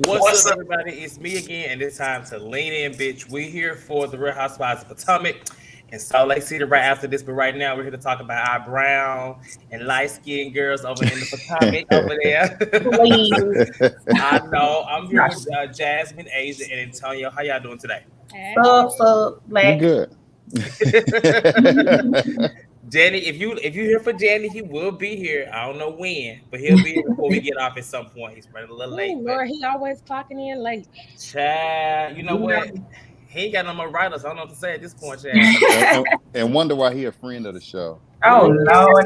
What's up, everybody? It's me again, and it's time to lean in, bitch. We're here for the Real Housewives of Potomac and Salt Lake City right after this, but right now we're here to talk about our brown and light-skinned girls over in the Potomac over there. I know. I'm here with Jasmine, Asia, and Antonio. How y'all doing today? Black. Good. Danny, if you here for Danny, he will be here. I don't know when, but he'll be here before we get off at some point. He's running a little late. Lord, he always clocking in late. Child, you know what? He ain't got no more writers. I don't know what to say at this point, Chad. and wonder why he a friend of the show. Oh Lord,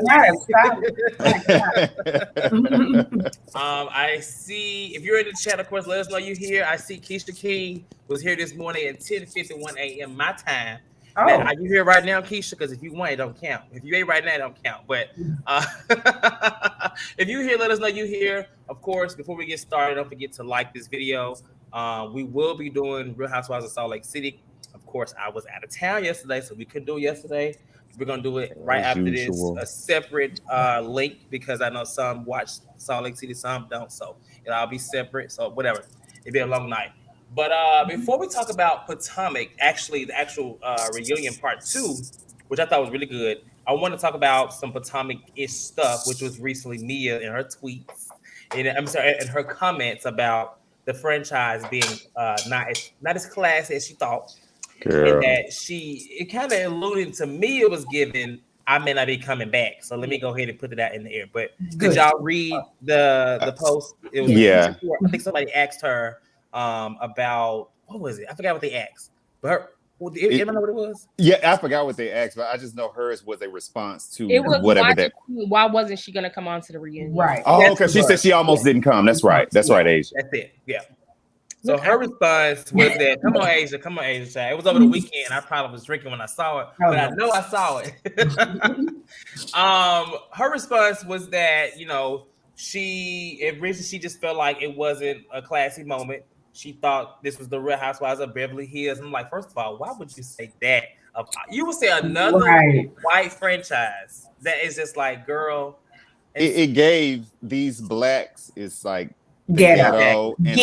I see. If you're in the chat, of course, let us know you here. I see Keisha King was here this morning at 10:51 a.m. my time. Oh. Now, are you here right now, Keisha? Because if you weren't, it don't count. If you ain't right now, it don't count. But if you here, let us know you here. Of course, before we get started, don't forget to like this video. We will be doing Real Housewives of Salt Lake City. Of course, I was out of town yesterday, so we couldn't do it yesterday. We're gonna do it right after this, a separate link, because I know some watch Salt Lake City, some don't. So it'll all be separate. So whatever, it'll be a long night. But before we talk about Potomac, actually the actual reunion part 2, which I thought was really good, I want to talk about some Potomac-ish stuff, which was recently Mia in her tweets, and her comments about the franchise being not as classy as she thought. Girl. And that it kind of alluded to Mia was given, I may not be coming back. So let me go ahead and put that in the air. But did y'all read the post? It was I think somebody asked her about, what was it? I forgot what they asked. But you know what it was? Yeah, I forgot what they asked, but I just know hers was a response to whatever why wasn't she gonna come on to the reunion? Right. Oh, because she said she almost didn't come. That's right. That's right, Asia. That's it. Yeah. So her response was that, come on, Asia, child. It was over the weekend. I probably was drinking when I saw it, but I know I saw it. Her response was that, she just felt like it wasn't a classy moment. She thought this was the Real Housewives of Beverly Hills. And I'm like, first of all, why would you say that? You would say another white franchise that is just like, girl. It gave these blacks, it's like, ghetto. And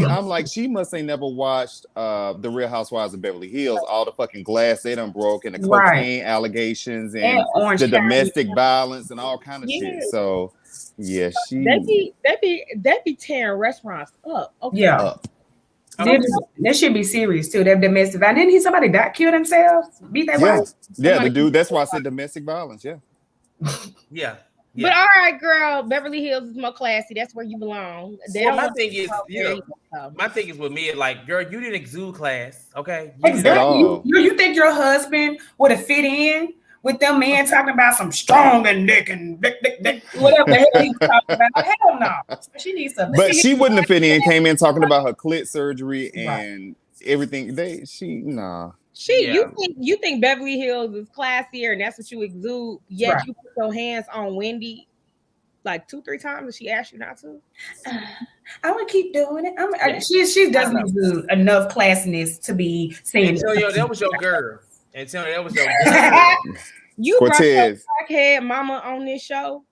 I'm like, she must ain't never watched the Real Housewives of Beverly Hills. All the fucking glass they done broke, and the cocaine allegations, and the domestic violence, and all kind of shit. So yeah, they be tearing restaurants up. Okay. Yeah. That should be serious too. That domestic violence. Didn't somebody kill themselves? Beat that wife? Yeah, the dude. That's why I said domestic violence. Yeah. Yeah. But all right, girl, Beverly Hills is more classy. That's where you belong. My thing is with me, like, girl, you didn't exude class, okay? Exactly. You think your husband would have fit in with them men talking about some strong and dick and dick, whatever the hell he was talking about? Hell no. She needs some. But she wouldn't have fit in. Came in talking about her clit surgery and everything. You think Beverly Hills is classier, and that's what you exude, yet you put your hands on Wendy like 2-3 times and she asked you not to? I'm gonna keep doing it. She doesn't exude enough classiness to be seen. Antonio, that was your girl. You brought your crackhead mama on this show.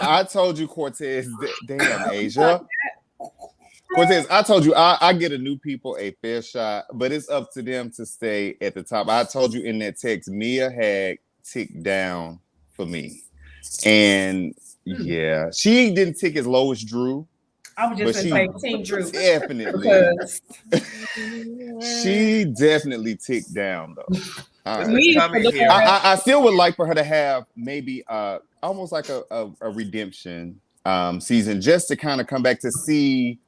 I told you, Cortez. Damn, Asia. Cortez, I told you I get a new people a fair shot, but it's up to them to stay at the top. I told you in that text, Mia had ticked down for me. And yeah, she didn't tick as low as Drew. I was just going to say Team Drew. Definitely. She definitely ticked down though. I still would like for her to have maybe almost like a redemption season, just to kind of come back to see.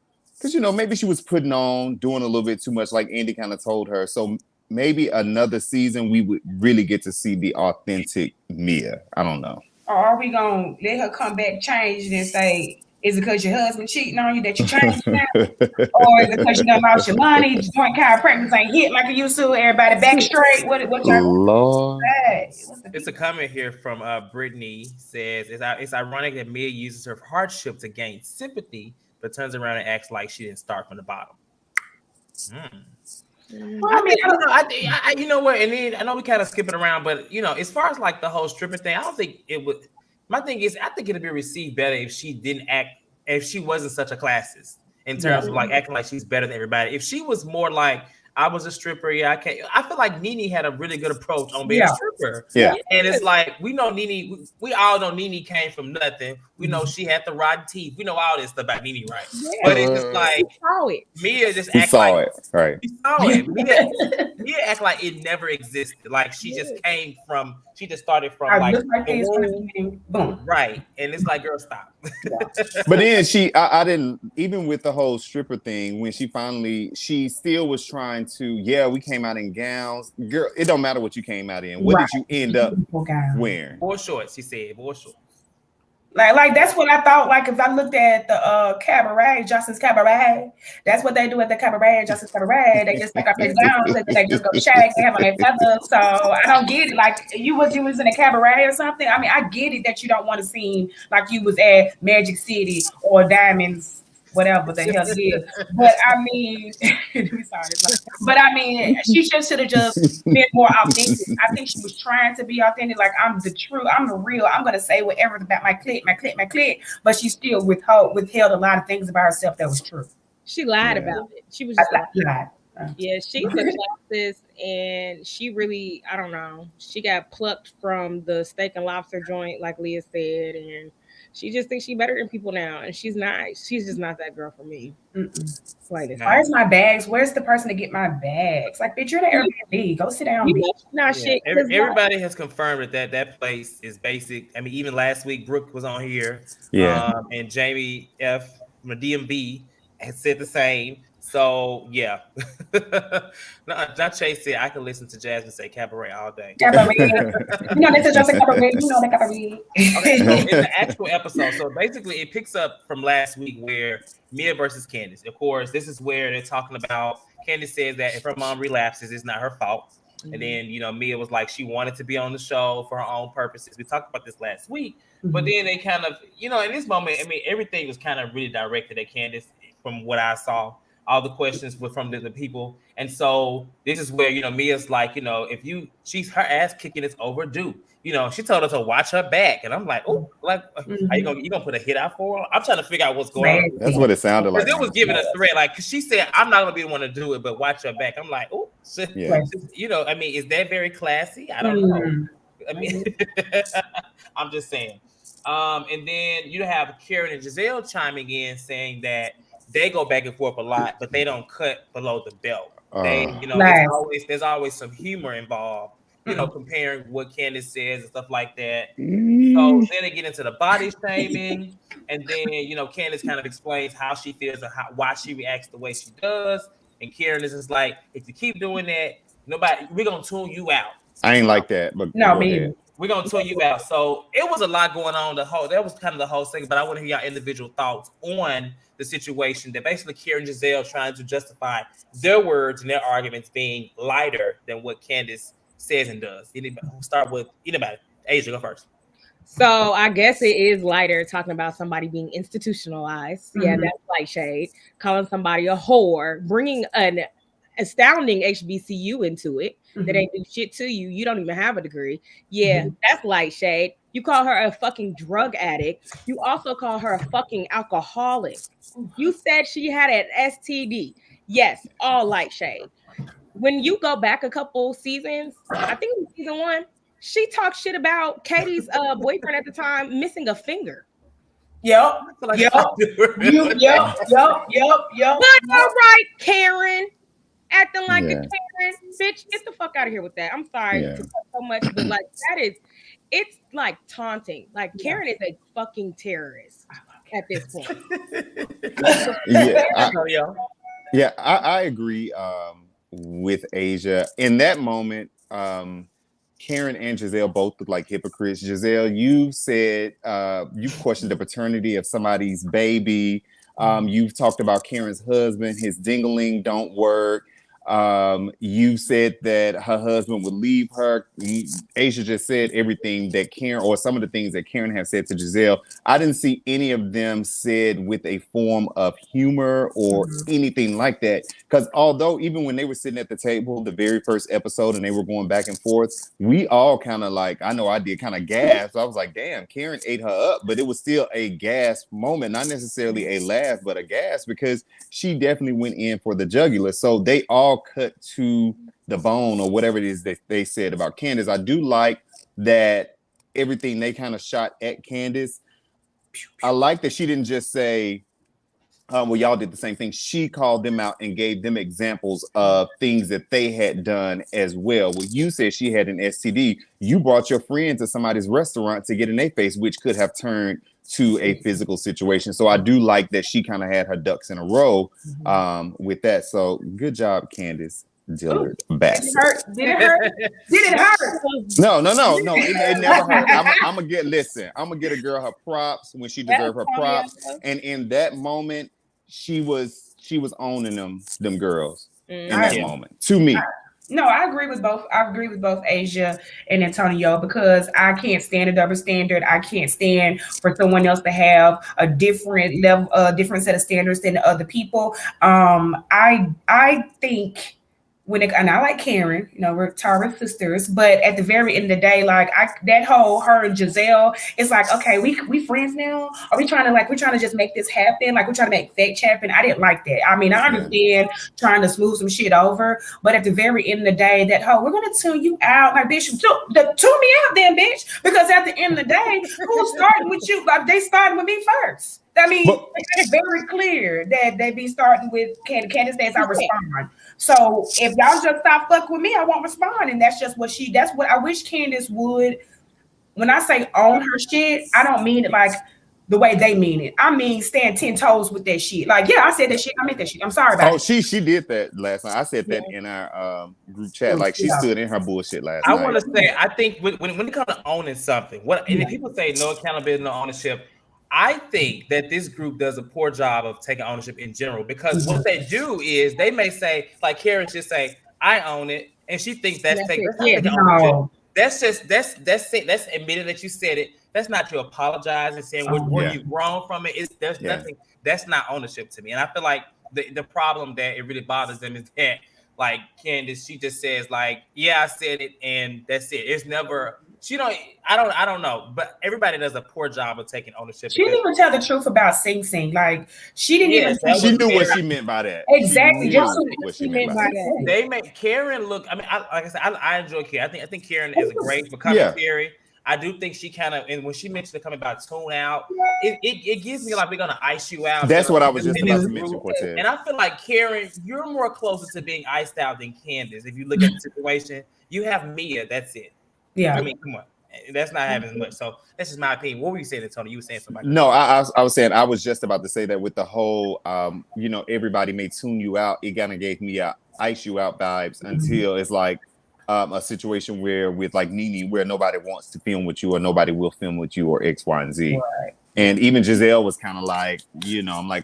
Because, maybe she was doing a little bit too much, like Andy kind of told her. So maybe another season we would really get to see the authentic Mia. I don't know. Or are we going to let her come back changed and say, is it because your husband cheating on you that you changed now? Or is it because you done lost your money? Joint chiropractic ain't hit like it used to. Everybody back straight. What Lord. It's a comment here from Brittany. Says, it's ironic that Mia uses her hardship to gain sympathy, but turns around and acts like she didn't start from the bottom. Well, I you know what? And then I know we kind of skipping around, but as far as like the whole stripping thing, I don't think it would. My thing is, I think it'd be received better if she didn't act, if she wasn't such a classist, in terms of like acting like she's better than everybody. If she was more like, I was a stripper, I can't. I feel like Nene had a really good approach on being a stripper. Yeah. And it's like, we know Nene, we all know Nene came from nothing. We know she had the rotten teeth. We know all this stuff about Nene, right? But it's just like, Mia just act like right. She saw it. Mia act like it never existed. Like she just came from, she just started from like boom. Right. And it's like, girl, stop. But then I didn't, even with the whole stripper thing, when she still was trying to, we came out in gowns. Girl, it don't matter what you came out in. What did you end up wearing? Board shorts, she said. Board shorts. Like that's what I thought. Like if I looked at the cabaret, Justin's Cabaret, that's what they do at the cabaret, Justin's Cabaret. They just take off their gowns and they just go shag. They have on their feathers. So I don't get it. Like you was in a cabaret or something. I mean, I get it that you don't want to seem like you was at Magic City or Diamonds, whatever the hell it is. But I mean, but I mean, she should have just been more authentic. I think she was trying to be authentic. Like I'm the real. I'm gonna say whatever about my clit. But she still withheld a lot of things about herself that was true. She lied about it. She was just lied. Yeah, she's a classist, and she really, I don't know. She got plucked from the steak and lobster joint, like Leah said, and she just thinks she's better than people now, and she's not. She's just not that girl for me. Like, where's my bags? Where's the person to get my bags? Like, bitch, you're the Airbnb. Go sit down. Shit. Everybody has confirmed that place is basic. I mean, even last week, Brooke was on here. And Jamie F from the DMV had said the same. So yeah, not Chase said I can listen to Jasmine say cabaret all day. Cabaret, they said just cabaret. The cabaret. Okay, so in the actual episode, so basically it picks up from last week where Mia versus Candiace. Of course, this is where they're talking about. Candiace says that if her mom relapses, it's not her fault. And then Mia was like she wanted to be on the show for her own purposes. We talked about this last week, but then they kind of in this moment, I mean, everything was kind of really directed at Candiace from what I saw. All the questions were from the people. And so this is where, Mia's like, if she's her ass kicking is overdue. She told her to watch her back. And I'm like, oh, like, are you gonna put a hit out for her? I'm trying to figure out what's going on. That's what it sounded like. It was giving a threat. Like, cause she said, I'm not gonna be the one to do it, but watch her back. I'm like, oh, I mean, is that very classy? I don't know. I mean, I'm just saying. And then you have Karen and Gizelle chiming in saying that they go back and forth a lot, but they don't cut below the belt. There's always some humor involved, comparing what Candiace says and stuff like that. So then they get into the body shaming, and then Candiace kind of explains how she feels and why she reacts the way she does. And Karen is just like, if you keep doing that, we're gonna tune you out. I ain't like that, but no, me. We're gonna tune you out. So it was a lot going on. That was kind of the whole thing. But I want to hear your individual thoughts on the situation that basically Karen and Gizelle trying to justify their words and their arguments being lighter than what Candiace says and does. Anybody? We'll start with anybody. Asia, go first. So I guess it is lighter talking about somebody being institutionalized. Yeah, that's light shade. Calling somebody a whore, bringing an astounding HBCU into it that ain't do shit to you. You don't even have a degree. Yeah, that's light shade. You call her a fucking drug addict. You also call her a fucking alcoholic. You said she had an STD. Yes, all light shade. When you go back a couple seasons, I think it was season 1, she talked shit about Katie's boyfriend at the time missing a finger. Yep. But all right, Karen. Acting like a Karen, bitch, get the fuck out of here with that. I'm sorry to talk so much, but like it's like taunting. Like Karen is a fucking terrorist at this point. I agree with Asia. In that moment, Karen and Gizelle both look like hypocrites. Gizelle, you said you questioned the paternity of somebody's baby. You've talked about Karen's husband, his dingling don't work. You said that her husband would leave her. Asia just said everything that Karen, or some of the things that Karen has said to Gizelle. I didn't see any of them said with a form of humor or anything like that. Because although even when they were sitting at the table, the very first episode, and they were going back and forth, we all kind of like, I know I did, kind of gasp. I was like, damn, Karen ate her up. But it was still a gasp moment, not necessarily a laugh, but a gasp, because she definitely went in for the jugular. So they all cut to the bone, or whatever it is that they said about Candiace. I do like that everything they kind of shot at Candiace. I like that she didn't just say, well, y'all did the same thing. She called them out and gave them examples of things that they had done as well. Well, you said she had an STD. You brought your friend to somebody's restaurant to get in their face, which could have turned to a physical situation. So I do like that she kind of had her ducks in a row with that. So good job, Candiace Dillard Bassett. Did it hurt? Did it hurt? No. It never hurt. I'm gonna get a girl her props when she deserves her props. And in that moment, she was owning them girls in that moment. To me. No, I agree with both. I agree with both Asia and Antonio, because I can't stand a double standard. I can't stand for someone else to have a different level, different set of standards than other people. I think and I like Karen, we're Tara's sisters, but at the very end of the day, like that whole her and Gizelle, it's like, okay, we friends now. Are we trying to just make this happen? Like we're trying to make fetch happen. I didn't like that. I mean, I understand trying to smooth some shit over, but at the very end of the day, that whole we're gonna tune you out, like bitch, tune me out then, bitch, because at the end of the day, who's starting with you? Like they starting with me first. I mean, it's very clear that they be starting with Candiace as I respond. So if y'all just stop fucking with me, I won't respond. And that's what I wish Candiace would. When I say own her shit, I don't mean it like the way they mean it. I mean stand 10 toes with that shit. Like, yeah, I said that shit. I meant that shit. I'm sorry about it. She did that last night. I said that in our group chat. Like she stood in her bullshit last night. I want to say, I think when it comes to owning something, and people say no accountability, no ownership, I think that this group does a poor job of taking ownership in general, because what they do is they may say, like Karen just say, I own it, and she thinks that's taking ownership. That's admitting that you said it. That's not you apologize and saying where you've grown from it. There's nothing. That's not ownership to me. And I feel like the problem that it really bothers them is that, like Candiace, she just says like, yeah, I said it, and that's it. It's never. I don't know, but everybody does a poor job of taking ownership. She didn't even tell the truth about Sing Sing. Like she didn't even. She knew what she meant by that. Exactly, just what she meant by that. They make Karen look. I mean, like I said, I enjoy Karen. I think Karen is a great for commentary. I do think she kind of, and when she mentioned the coming about tune out, it gives me like we're gonna ice you out. That's what I was just about to mention, Cortez. And I feel like Karen, you're more closer to being iced out than Candiace. If you look at the situation, you have Mia. That's it. Yeah. I mean, come on. That's not happening much. So that's just my opinion. What were you saying, Tony? You were saying something. No, I was saying, I was just about to say that with the whole, everybody may tune you out. It kind of gave me ice you out vibes until it's like a situation where with like Nene, where nobody wants to film with you or nobody will film with you or X, Y, and Z. Right. And even Gizelle was kind of like,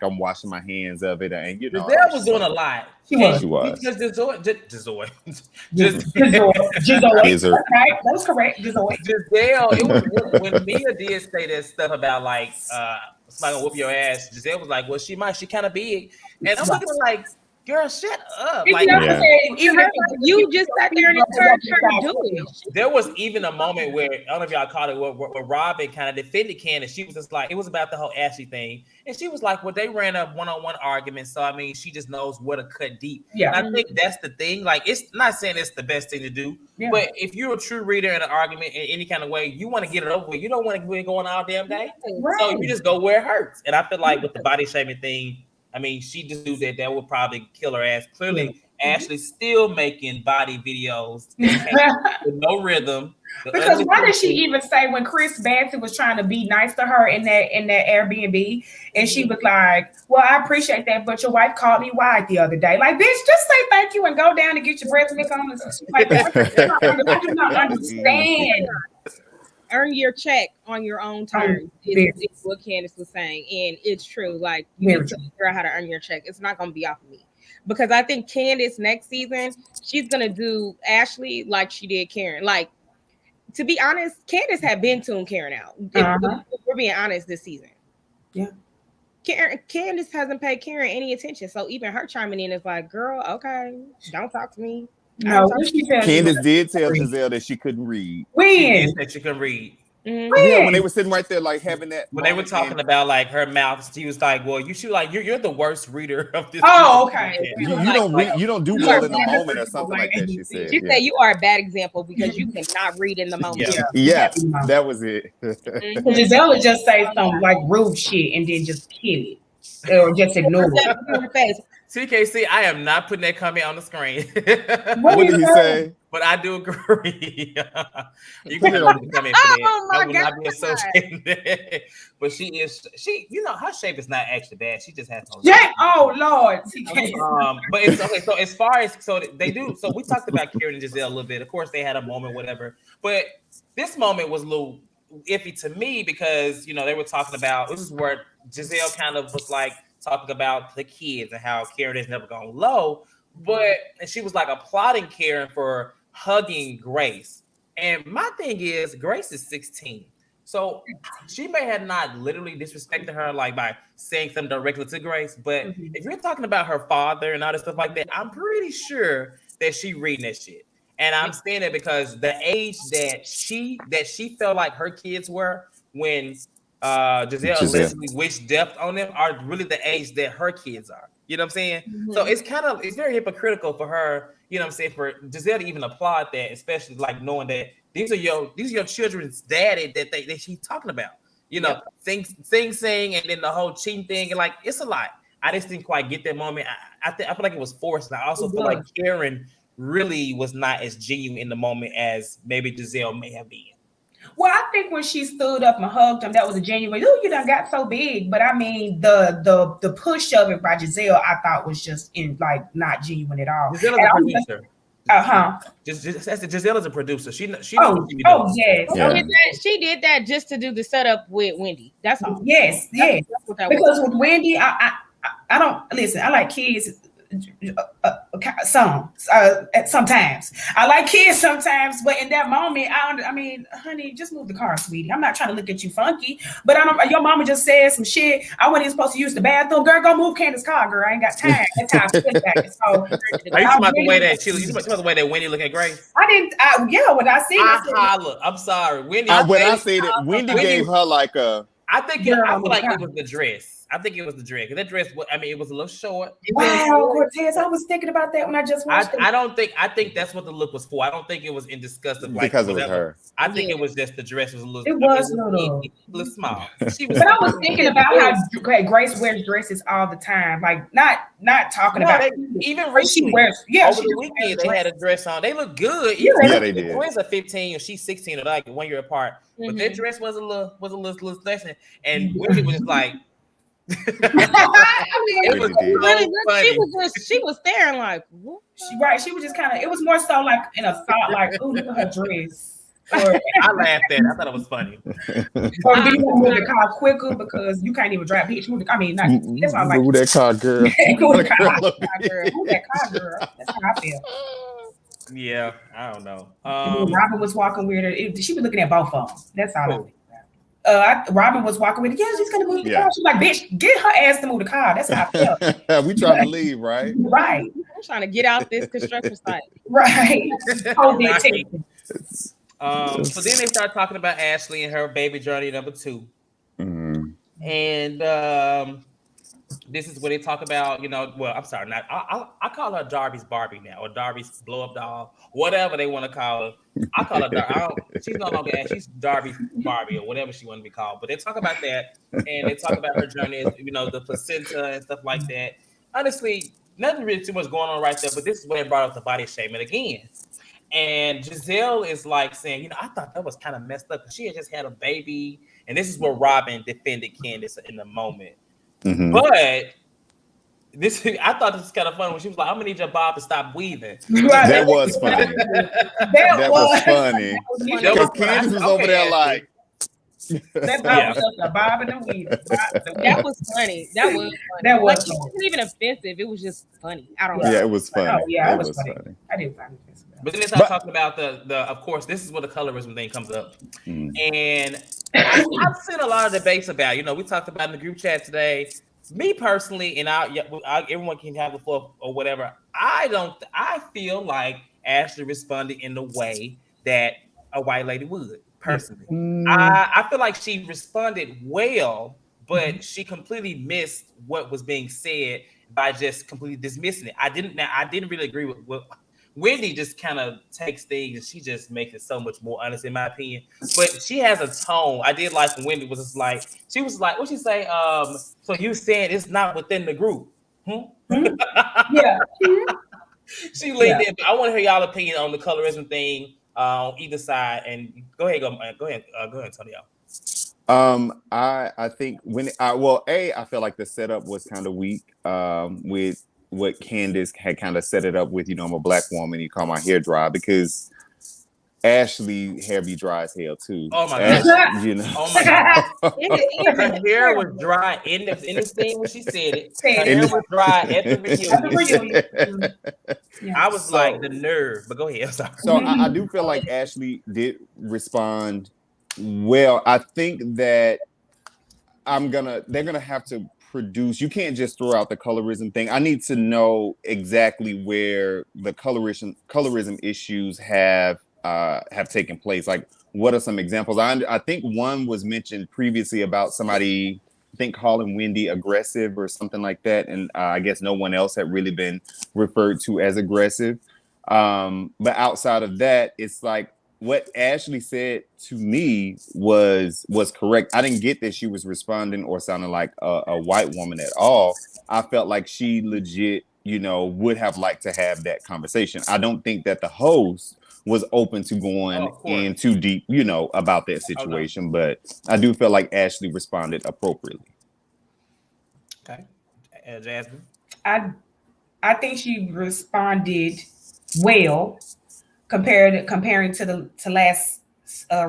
I'm washing my hands of it. And, Gizelle was doing a lot. She was. Because Gizelle. That was correct. Gizelle, it was when Mia did say that stuff about like, somebody gonna whoop your ass. Gizelle was like, well, she kind of big. And I'm looking like, girl, shut up. Like, you just sat there and encouraged her to do it. There was even a moment where, I don't know if y'all caught it, where Robyn kind of defended Candiace. She was just like, it was about the whole Ashley thing. And she was like, well, they ran a one-on-one argument. So, I mean, she just knows where to cut deep. Yeah. And I think that's the thing. Like, it's not saying it's the best thing to do. Yeah. But if you're a true reader in an argument in any kind of way, you want to get it over with. You don't want to be going all damn day. Right. So you just go where it hurts. And I feel like with the body shaming thing, I mean, she just knew that would probably kill her ass. Clearly, Ashley's still making body videos with no rhythm. Because why did she even say when Chris Banton was trying to be nice to her in that Airbnb, and she was like, "Well, I appreciate that, but your wife called me wide the other day." Like, bitch, just say thank you and go down and get your breath milk on. Like, I do not understand. Earn your check on your own terms is what Candiace was saying, and it's true. Like, you need to figure out how to earn your check. It's not going to be off of me. because I think Candiace next season, she's gonna do Ashley like she did Karen. Like, to be honest, Candiace had been tuned Karen out. If we're being honest this season. Yeah. Candiace hasn't paid Karen any attention. So even her chiming in is like, girl, okay, don't talk to me. No, Candiace did tell Gizelle that she couldn't read. When? That she couldn't read. Yeah, when they were sitting right there, like having that. When they were talking about like her mouth, she was like, "Well, you should like you're the worst reader of this." Oh, okay. You don't read. You don't do well in the moment or something like that. She said. She said you are a bad example because you cannot read in the moment. Yeah, that was it. Gizelle would just say some like rude shit and then just kill it or just ignore it. CKC, I am not putting that comment on the screen. What did he say? But I do agree. You can come in for that. Oh my I will God. not be associated. But she, you know, her shape is not actually bad. She just has no. Yeah. Oh Lord. But it's okay. So as far as they do. So we talked about Karen and Gizelle a little bit. Of course, they had a moment, whatever. But this moment was a little iffy to me because you know they were talking about. This is where Gizelle kind of was like talking about the kids and how Karen has never gone low. But and she was like applauding Karen for hugging Grace. And my thing is, Grace is 16. So she may have not literally disrespected her like by saying something directly to Grace. But if you're talking about her father and all this stuff like that, I'm pretty sure that she reading that shit. And I'm saying that because the age that she felt like her kids were when Gizelle allegedly wished death on them are really the age that her kids are. You know what I'm saying? So it's very hypocritical for her, you know what I'm saying, for Gizelle to even applaud that, especially like knowing that these are your children's daddy that she's talking about. You know, sing, and then the whole cheating thing, and like it's a lot. I just didn't quite get that moment. I feel like it was forced. And I also feel like Karen really was not as genuine in the moment as maybe Gizelle may have been. Well, I think when she stood up and hugged him, that was a genuine. Ooh, you done got so big. But I mean, the push of it by Gizelle, I thought was just not genuine at all. Gizelle is a producer. Gizelle is a producer. She knows what she be doing. Yes. Yeah. She did that just to do the setup with Wendy. That's all. Yes. That's what that because was. with Wendy, I don't listen. I like kids. Sometimes I like kids sometimes, but in that moment, I mean, honey, just move the car, sweetie. I'm not trying to look at you funky, but your mama just said some shit. I wasn't even supposed to use the bathroom, girl. Go move Candiace's car, girl. I ain't got time. That's how I feel about it. So, are you talking about the way that the way that Wendy look at Grace? I didn't. When I see I holler. I'm sorry, Wendy. When I say that Wendy gave her like a. I feel like it was the dress. I think it was the dress. Because that dress, it was a little short. Wow, Cortez, I was thinking about that when I just watched it. I think that's what the look was for. I don't think it was in disgust of like because it was her. I think it was just the dress was a little. It was a little small. But I was thinking about how Grace wears dresses all the time. Like not talking about even recently. She wears. Over the weekend they had a dress on. They look good. Yeah, they did. The twins are 15 and she's 16, or like 1 year apart. But that dress was a little lesson. And Wendy was just like. It was really good. She was staring like what? She was just kind of. It was more so like in a thought, like, "Ooh, look at her dress." I laughed at it. I thought it was funny. Or do you want to move the car quicker because you can't even drive? Bitch, that's how I like. Move that car, girl. Move that car, girl. Move that car, girl. That's how I feel. Yeah, I don't know. Robyn was walking with her. She was looking at both of them. That's all. Cool. Robyn was walking with her. Yeah, she's gonna move the car. She's like, bitch, get her ass to move the car. That's how I felt. We trying to leave, right? Right. I'm trying to get out this construction site. Right. So then they start talking about Ashley and her baby journey number 2. And this is where they talk about, I'm sorry, not I call her Darby's Barbie now, or Darby's blow up doll, whatever they want to call her. I call her she's no longer Ash, she's Darby's Barbie or whatever she want to be called. But they talk about that, and they talk about her journey, the placenta and stuff like that. Honestly, nothing really too much going on right there, but this is when they brought up the body shaming again. And Gizelle is like saying, I thought that was kind of messed up because she had just had a baby. And this is where Robyn defended Candiace in the moment. But I thought this was kind of fun when she was like, "I'm gonna need your bob to stop weaving." Right. That was funny. That was funny. Because Candiace was over there like, That was just a bob and a weave. That was funny. That was That was. It wasn't even offensive. It was just funny. I don't Yeah, know. it was funny. Oh, yeah, it was funny. I didn't find it offensive. But then they start talking about the of course, this is where the colorism thing comes up. And I've seen a lot of debates about, we talked about in the group chat today. Me personally, and everyone can have the floor or whatever. I feel like Ashley responded in the way that a white lady would, personally. I feel like she responded well, but she completely missed what was being said by just completely dismissing it. I didn't really agree with what Wendy just kind of takes things and she just makes it so much more honest, in my opinion. But she has a tone. I did like when Wendy was just like, she was like, what she say? So you saying it's not within the group? Yeah. She leaned in. I want to hear y'all opinion on the colorism thing on either side. And go ahead, Antonio. I think I feel like the setup was kind of weak with what Candiace had kind of set it up with. I'm a black woman, you call my hair dry, because Ashley hair be dry as hell too. Oh my god! Oh my god! Her hair was dry in this thing when she said it. Her hair was dry at the reunion. I was like, the nerve. But go ahead. Sorry. So I do feel like Ashley did respond well. I think that they're gonna have to produce. You can't just throw out the colorism thing. I need to know exactly where the colorism issues have taken place. Like, what are some examples? I think one was mentioned previously about somebody, I think, calling Wendy aggressive or something like that, and I guess no one else had really been referred to as aggressive. But outside of that, it's like, what Ashley said to me was correct. I didn't get that she was responding or sounding like a white woman at all. I felt like she legit, would have liked to have that conversation. I don't think that the host was open to going in too deep, about that situation. But I do feel like Ashley responded appropriately. Okay. Jasmine? I think she responded well comparing to last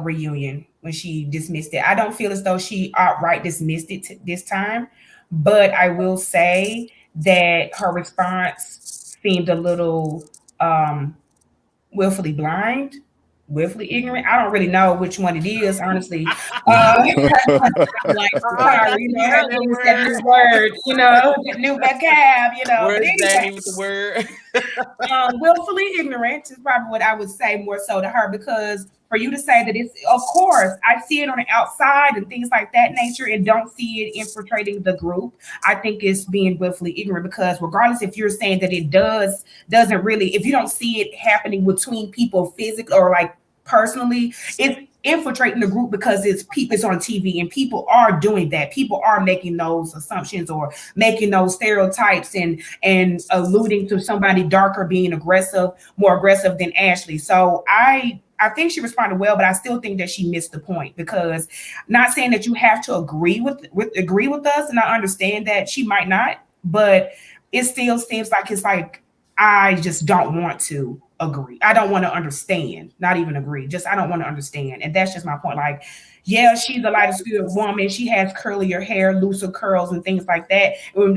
reunion when she dismissed it. I don't feel as though she outright dismissed it this time, but I will say that her response seemed a little willfully blind, willfully ignorant. I don't really know which one it is, honestly. Sorry, that new word, the new vocab, Where's Danny with the word? Willfully ignorant is probably what I would say more so to her, because for you to say that it's, of course, I see it on the outside and things like that nature and don't see it infiltrating the group. I think it's being willfully ignorant, because regardless if you're saying that it doesn't really, if you don't see it happening between people physically or like personally, it's infiltrating the group because it's on TV and people are doing that. People are making those assumptions or making those stereotypes and alluding to somebody darker being more aggressive than Ashley. So I think she responded well, but I still think that she missed the point, because not saying that you have to agree with us, and I understand that she might not, but it still seems like it's like, I just don't want to agree. I don't want to understand, not even agree. Just, I don't want to understand. And that's just my point. Like, yeah, she's a lighter skinned woman. She has curlier hair, looser curls and things like that.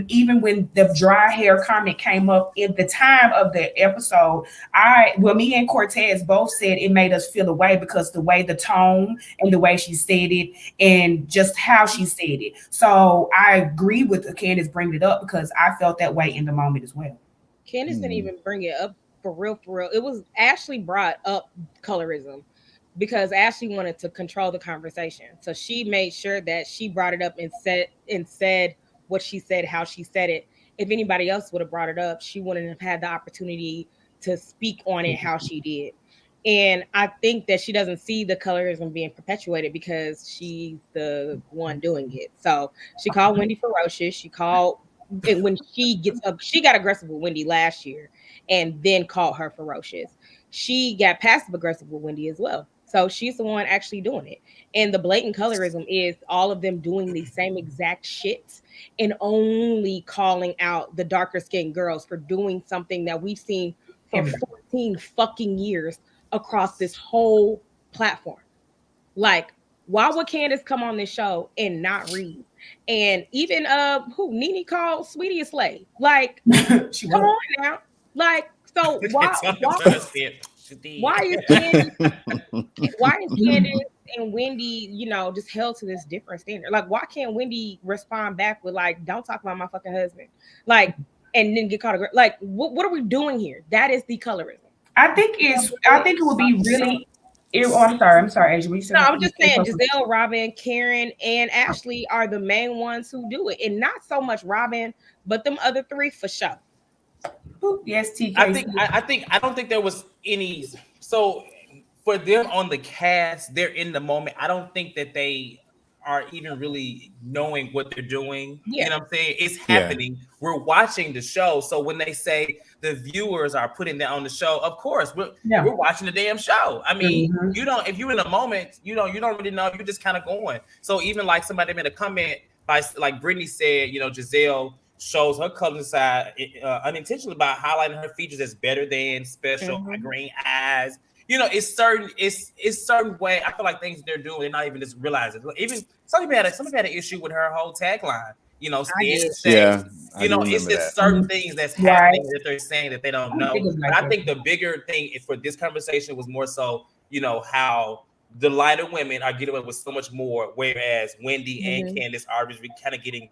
Even when the dry hair comment came up at the time of the episode, me and Cortez both said it made us feel away, because the way the tone and the way she said it and just how she said it. So I agree with Candiace bringing it up, because I felt that way in the moment as well. Candiace didn't even bring it up for real. It was Ashley brought up colorism because Ashley wanted to control the conversation. So she made sure that she brought it up and said what she said, how she said it. If anybody else would have brought it up, she wouldn't have had the opportunity to speak on it how she did. And I think that she doesn't see the colorism being perpetuated because she's the one doing it. So she called Wendy ferocious. She called, and when she gets up, she got aggressive with Wendy last year and then called her ferocious. She got passive aggressive with Wendy as well. So she's the one actually doing it. And the blatant colorism is all of them doing the same exact shit and only calling out the darker skinned girls for doing something that we've seen for 14 fucking years across this whole platform. Like, Why would Candiace come on this show and not read? And even Nene called Sweetie a slave. Like, come on now. Like, so why is Candiace and Wendy, just held to this different standard? Like, why can't Wendy respond back with like, don't talk about my fucking husband? Like, and then get caught. Like, what are we doing here? That is the colorism. I think it would be really. I'm sorry, Asia. No, I'm just saying Gizelle, Robyn, Karen, and Ashley are the main ones who do it, and not so much Robyn, but them other three for sure. Yes, TK. I don't think there was any. So for them on the cast, they're in the moment. I don't think that they are even really knowing what they're doing. Yeah. You know what I'm saying? It's happening. Yeah. We're watching the show. So when they say the viewers are putting that on the show, of course, we're watching the damn show. I mean, if you're in a moment, you don't really know. You're just kind of going. So even like somebody made a comment by like Brittany said, Gizelle shows her color side unintentionally by highlighting her features as better than, special, green eyes. It's certain way. I feel like things they're doing, they're not even just realizing. Even somebody had an issue with her whole tagline. It's just certain things that's happening that they're saying that they don't know. But I think the bigger thing for this conversation was more so, how the lighter women are getting away with so much more, whereas Wendy and Candiace are just kind of getting,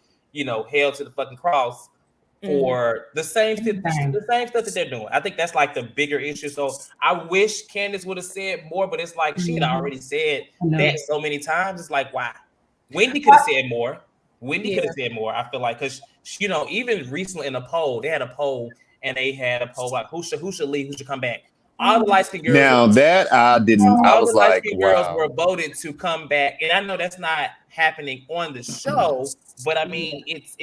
held to the fucking cross for the same stuff that they're doing. I think that's like the bigger issue. So I wish Candiace would have said more, but it's like she had already said that so many times. It's like, why? Wendy could have said more. I feel like, because even recently in a poll, they had a poll and they had a poll like who should leave, who should come back. All the light-skinned girls. Now that I didn't. I was like, girls were voted to come back, and I know that's not happening on the show, but I mean, it's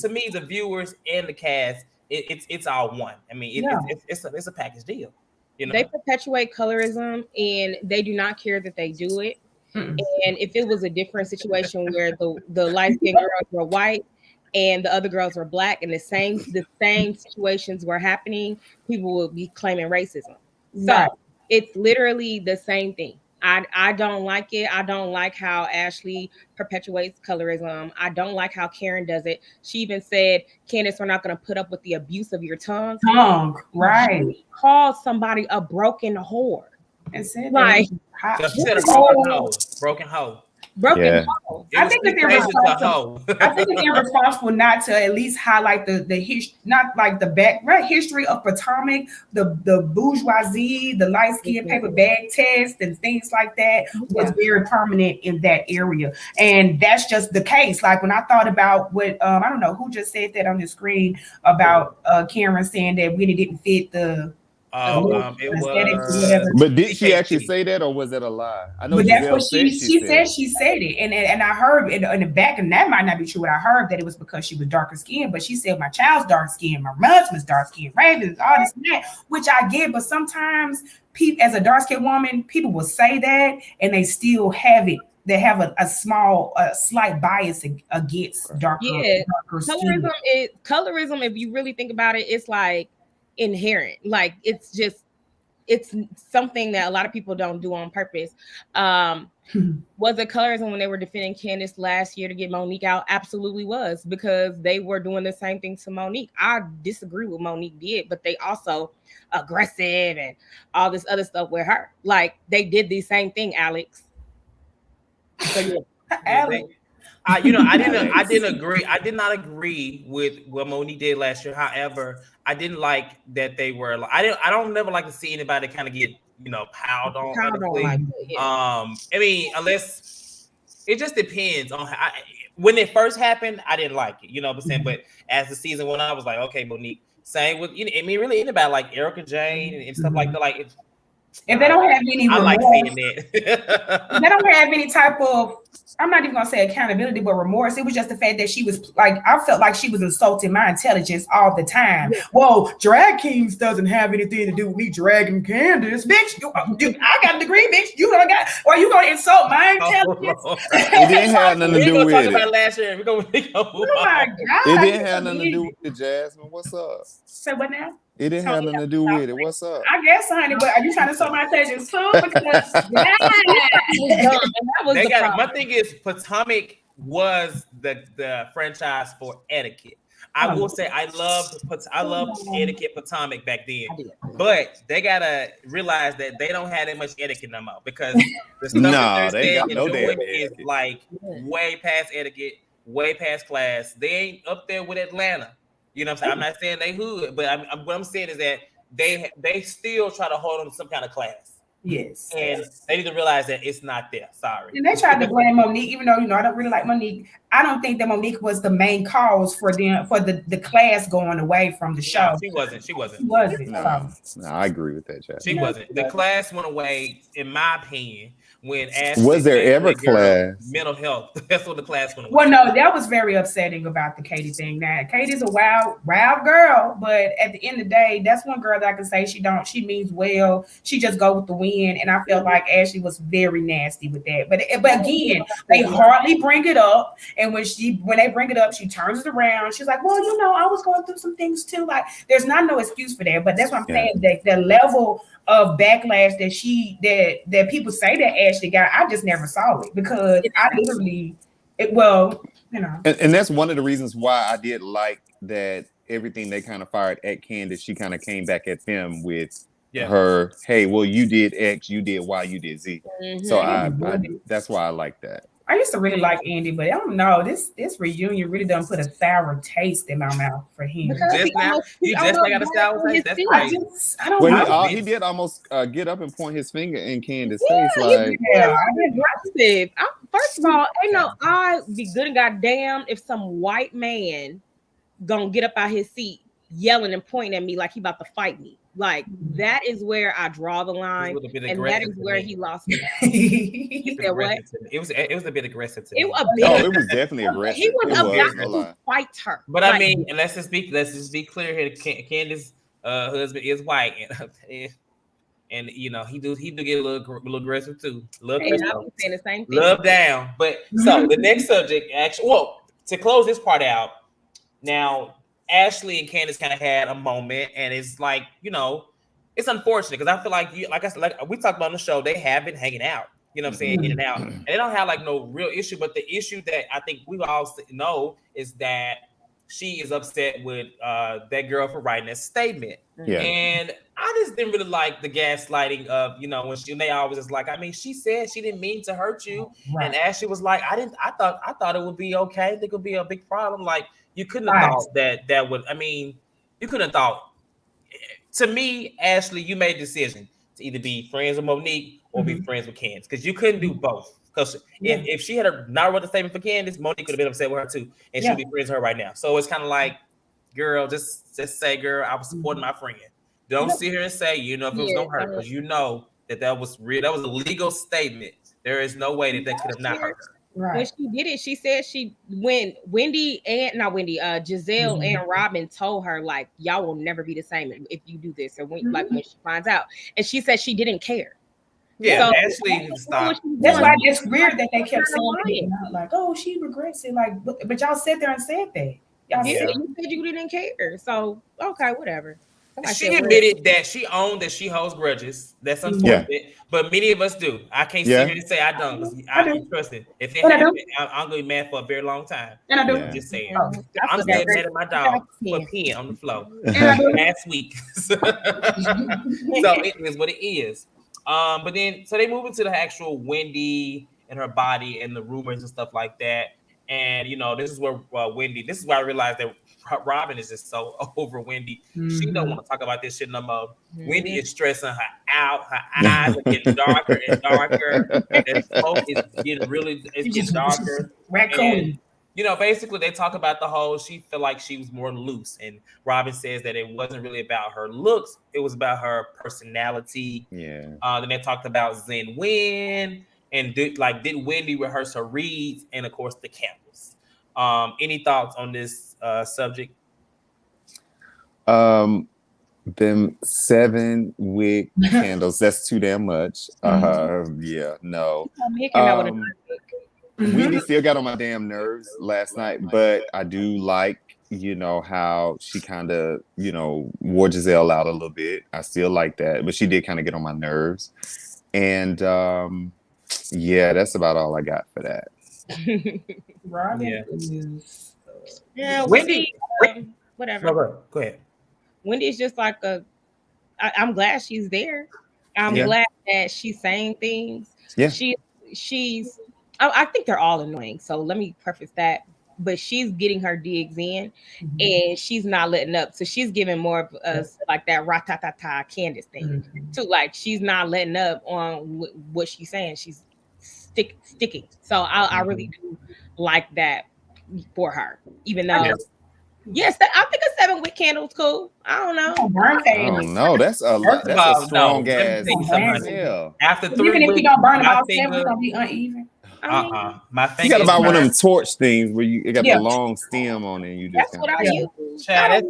to me the viewers and the cast, it's all one. I mean, it's a package deal. They perpetuate colorism, and they do not care that they do it. And if it was a different situation where the light-skinned girls were white and the other girls were black, and the same situations were happening, people would be claiming racism. So it's literally the same thing. I don't like it. I don't like how Ashley perpetuates colorism. I don't like how Karen does it. She even said, Candiace, we're not going to put up with the abuse of your tongue. Right. She called somebody a broken whore. And said like, she said a broken hoe. Broken hoe. I think that they're responsible not to at least highlight the history, not like the background history of Potomac, the bourgeoisie, the light skin paper bag test, and things like that was very prominent in that area, and that's just the case. Like when I thought about what I don't know who just said that on the screen about Karen saying that Winnie didn't fit the. It was. But did she actually say that, or was that a lie? I know, but that's what she said. She said it, and I heard in the back, and that might not be true. But I heard that it was because she was darker skinned. But she said my child's dark skinned, my husband's dark skinned, Ravens, all this and that, which I get. But sometimes, people, as a dark skinned woman, people will say that, and they still have it. They have a slight bias against darker. Yeah, darker colorism. If you really think about it, it's like inherent. Like it's something that a lot of people don't do on purpose. Was it colorism when they were defending Candiace last year to get Monique out? Absolutely was, because they were doing the same thing to Monique. I disagree with Monique did, but they also aggressive and all this other stuff with her. Like they did the same thing, Alex. So, yeah. Alex. I didn't agree. I did not agree with what Monique did last year. However, I didn't like that they were. I don't never like to see anybody kind of get piled on. I mean, unless it just depends on how. When it first happened, I didn't like it. You know what I'm saying? But as the season went on, I was like, okay, Monique. Same with I mean, really anybody like Erica Jane and stuff like that. Like, if they don't have any remorse, I like saying that. They don't have any type of, I'm not even gonna say accountability, but remorse. It was just the fact that she was like, I felt like she was insulting my intelligence all the time. Yeah. Whoa, drag kings doesn't have anything to do with me dragging Candiace, bitch. I got a degree, bitch. You don't got, or you gonna insult my intelligence? It didn't have nothing to do with it. About last year. Oh my God! It didn't have nothing to do with it, Jasmine. What's up? So what now? It didn't have nothing to do with it. What's up? I guess, honey, but are you trying to sell my attention too? Because my thing is Potomac was the franchise for etiquette. I will say I loved etiquette Potomac back then, but they gotta realize that they don't have that much etiquette no more because the stuff that they're saying and doing is like way past etiquette, way past class. They ain't up there with Atlanta. You know what I'm saying? I'm not saying they hood, but what I'm saying is that they still try to hold on to some kind of class. Yes. And they need to realize that it's not there. Sorry. And they tried to blame Monique, even though, I don't really like Monique. I don't think that Monique was the main cause for the class going away from the show. No, she wasn't. No, I agree with that, Chad. She wasn't. The class went away, in my opinion, when Ashley was there ever class? Mental health. That's what the class went away. Well, no, that was very upsetting about the Katie thing. Now, Katie's a wild girl, but at the end of the day, that's one girl that I can say she means well. She just go with the wind, and I felt like Ashley was very nasty with that. But again, they hardly bring it up, and when they bring it up, she turns it around. She's like, "Well, I was going through some things too." Like, there's not no excuse for that. But that's what I'm saying. That the level of backlash that people say that Ashley got, I just never saw it because I literally, And that's one of the reasons why I did like that everything they kind of fired at Candiace, she kind of came back at them with her, hey, well, you did X, you did Y, you did Z. Mm-hmm. So I that's why I like that. I used to really like Andy, but I don't know. This reunion really done put a sour taste in my mouth for him. You just got a sour taste. That's right. I don't know. He did almost get up and point his finger in Candiace's face. Like, aggressive. First of all, I'd be good and goddamn if some white man gonna get up out his seat yelling and pointing at me like he about to fight me. Like, that is where I draw the line, and that is where he lost me. He said what? It was a bit aggressive to me. It was definitely aggressive. He was about to fight her. But I mean, and let's just be clear here. Candiace's husband is white, and he do get a little aggressive too. Love saying the same thing. Love down. But so the next subject, to close this part out now. Ashley and Candiace kind of had a moment, and it's like, it's unfortunate because I feel like we talked about on the show, they have been hanging out, in and out, and they don't have like no real issue. But the issue that I think we all know is that she is upset with that girl for writing that statement. Yeah. And I just didn't really like the gaslighting of, when they always just like, I mean, she said she didn't mean to hurt you. Right. And Ashley was like, I thought it would be okay. It could be a big problem. Like, you couldn't have thought that would, you couldn't have thought. To me, Ashley, you made a decision to either be friends with Monique or be friends with Candiace, because you couldn't do both. Because if she had not wrote the statement for Candiace, Monique could have been upset with her too, and she'd be friends with her right now. So it's kind of like, girl, just say, girl, I was supporting my friend. Don't sit here and say, if it was gonna hurt, because that was real. That was a legal statement. There is no way that could have not hurt her. Right. When she did it, she said when Gizelle and Robyn told her, like, y'all will never be the same if you do this, or when she finds out, and she said she didn't care. Yeah, Ashley stopped. That's why it's weird that they kept saying like, oh, she regrets it, like, but y'all sat there and said that. You said you didn't care, so okay, whatever. She admitted that she owned that she holds grudges. That's unfortunate, but many of us do. I can't sit here and say I don't. I don't trust it. If it happens, I'm gonna be mad for a very long time. And I do. I'm just saying. I'm mad at my dog for peeing on the floor last week. So it is what it is. But then so they move into the actual Wendy and her body and the rumors and stuff like that. And this is where Wendy. This is why I realized that Robyn is just so over Wendy. She don't want to talk about this shit no more. Wendy is stressing her out. Her eyes are getting darker and darker. The smoke is getting darker. Raccoon. And, basically they talk about the whole. She felt like she was more loose, and Robyn says that it wasn't really about her looks. It was about her personality. Yeah. Then they talked about Zen Win. And did Wendy rehearse her reads, and of course the campus. Any thoughts on this subject? Them 7 wick candles, that's too damn much. Yeah, no. Wendy still got on my damn nerves last night, but I do like you know, how she kind of, you know, wore Gizelle out a little bit. I still like that, but she did kind of get on my nerves. And yeah, that's about all I got for that. Robyn is Wendy. Whatever. Go ahead. Wendy's just like I'm glad she's there. I'm glad that she's saying things. Yeah. She's I think they're all annoying. So let me preface that. But she's getting her digs in, and she's not letting up. So she's giving more of us like that ra-ta-ta-ta Candiace thing. So like she's not letting up on what she's saying. She's sticking. So I really do like that for her. Even though, yes, I think a 7 wick candle's cool. I don't know. I don't know. That's a strong ass. After 3 even if you don't burn them all 7, it's gonna be uneven. My thing you gotta buy one of them torch things where it got the long stem on it. And you just that's what I use. I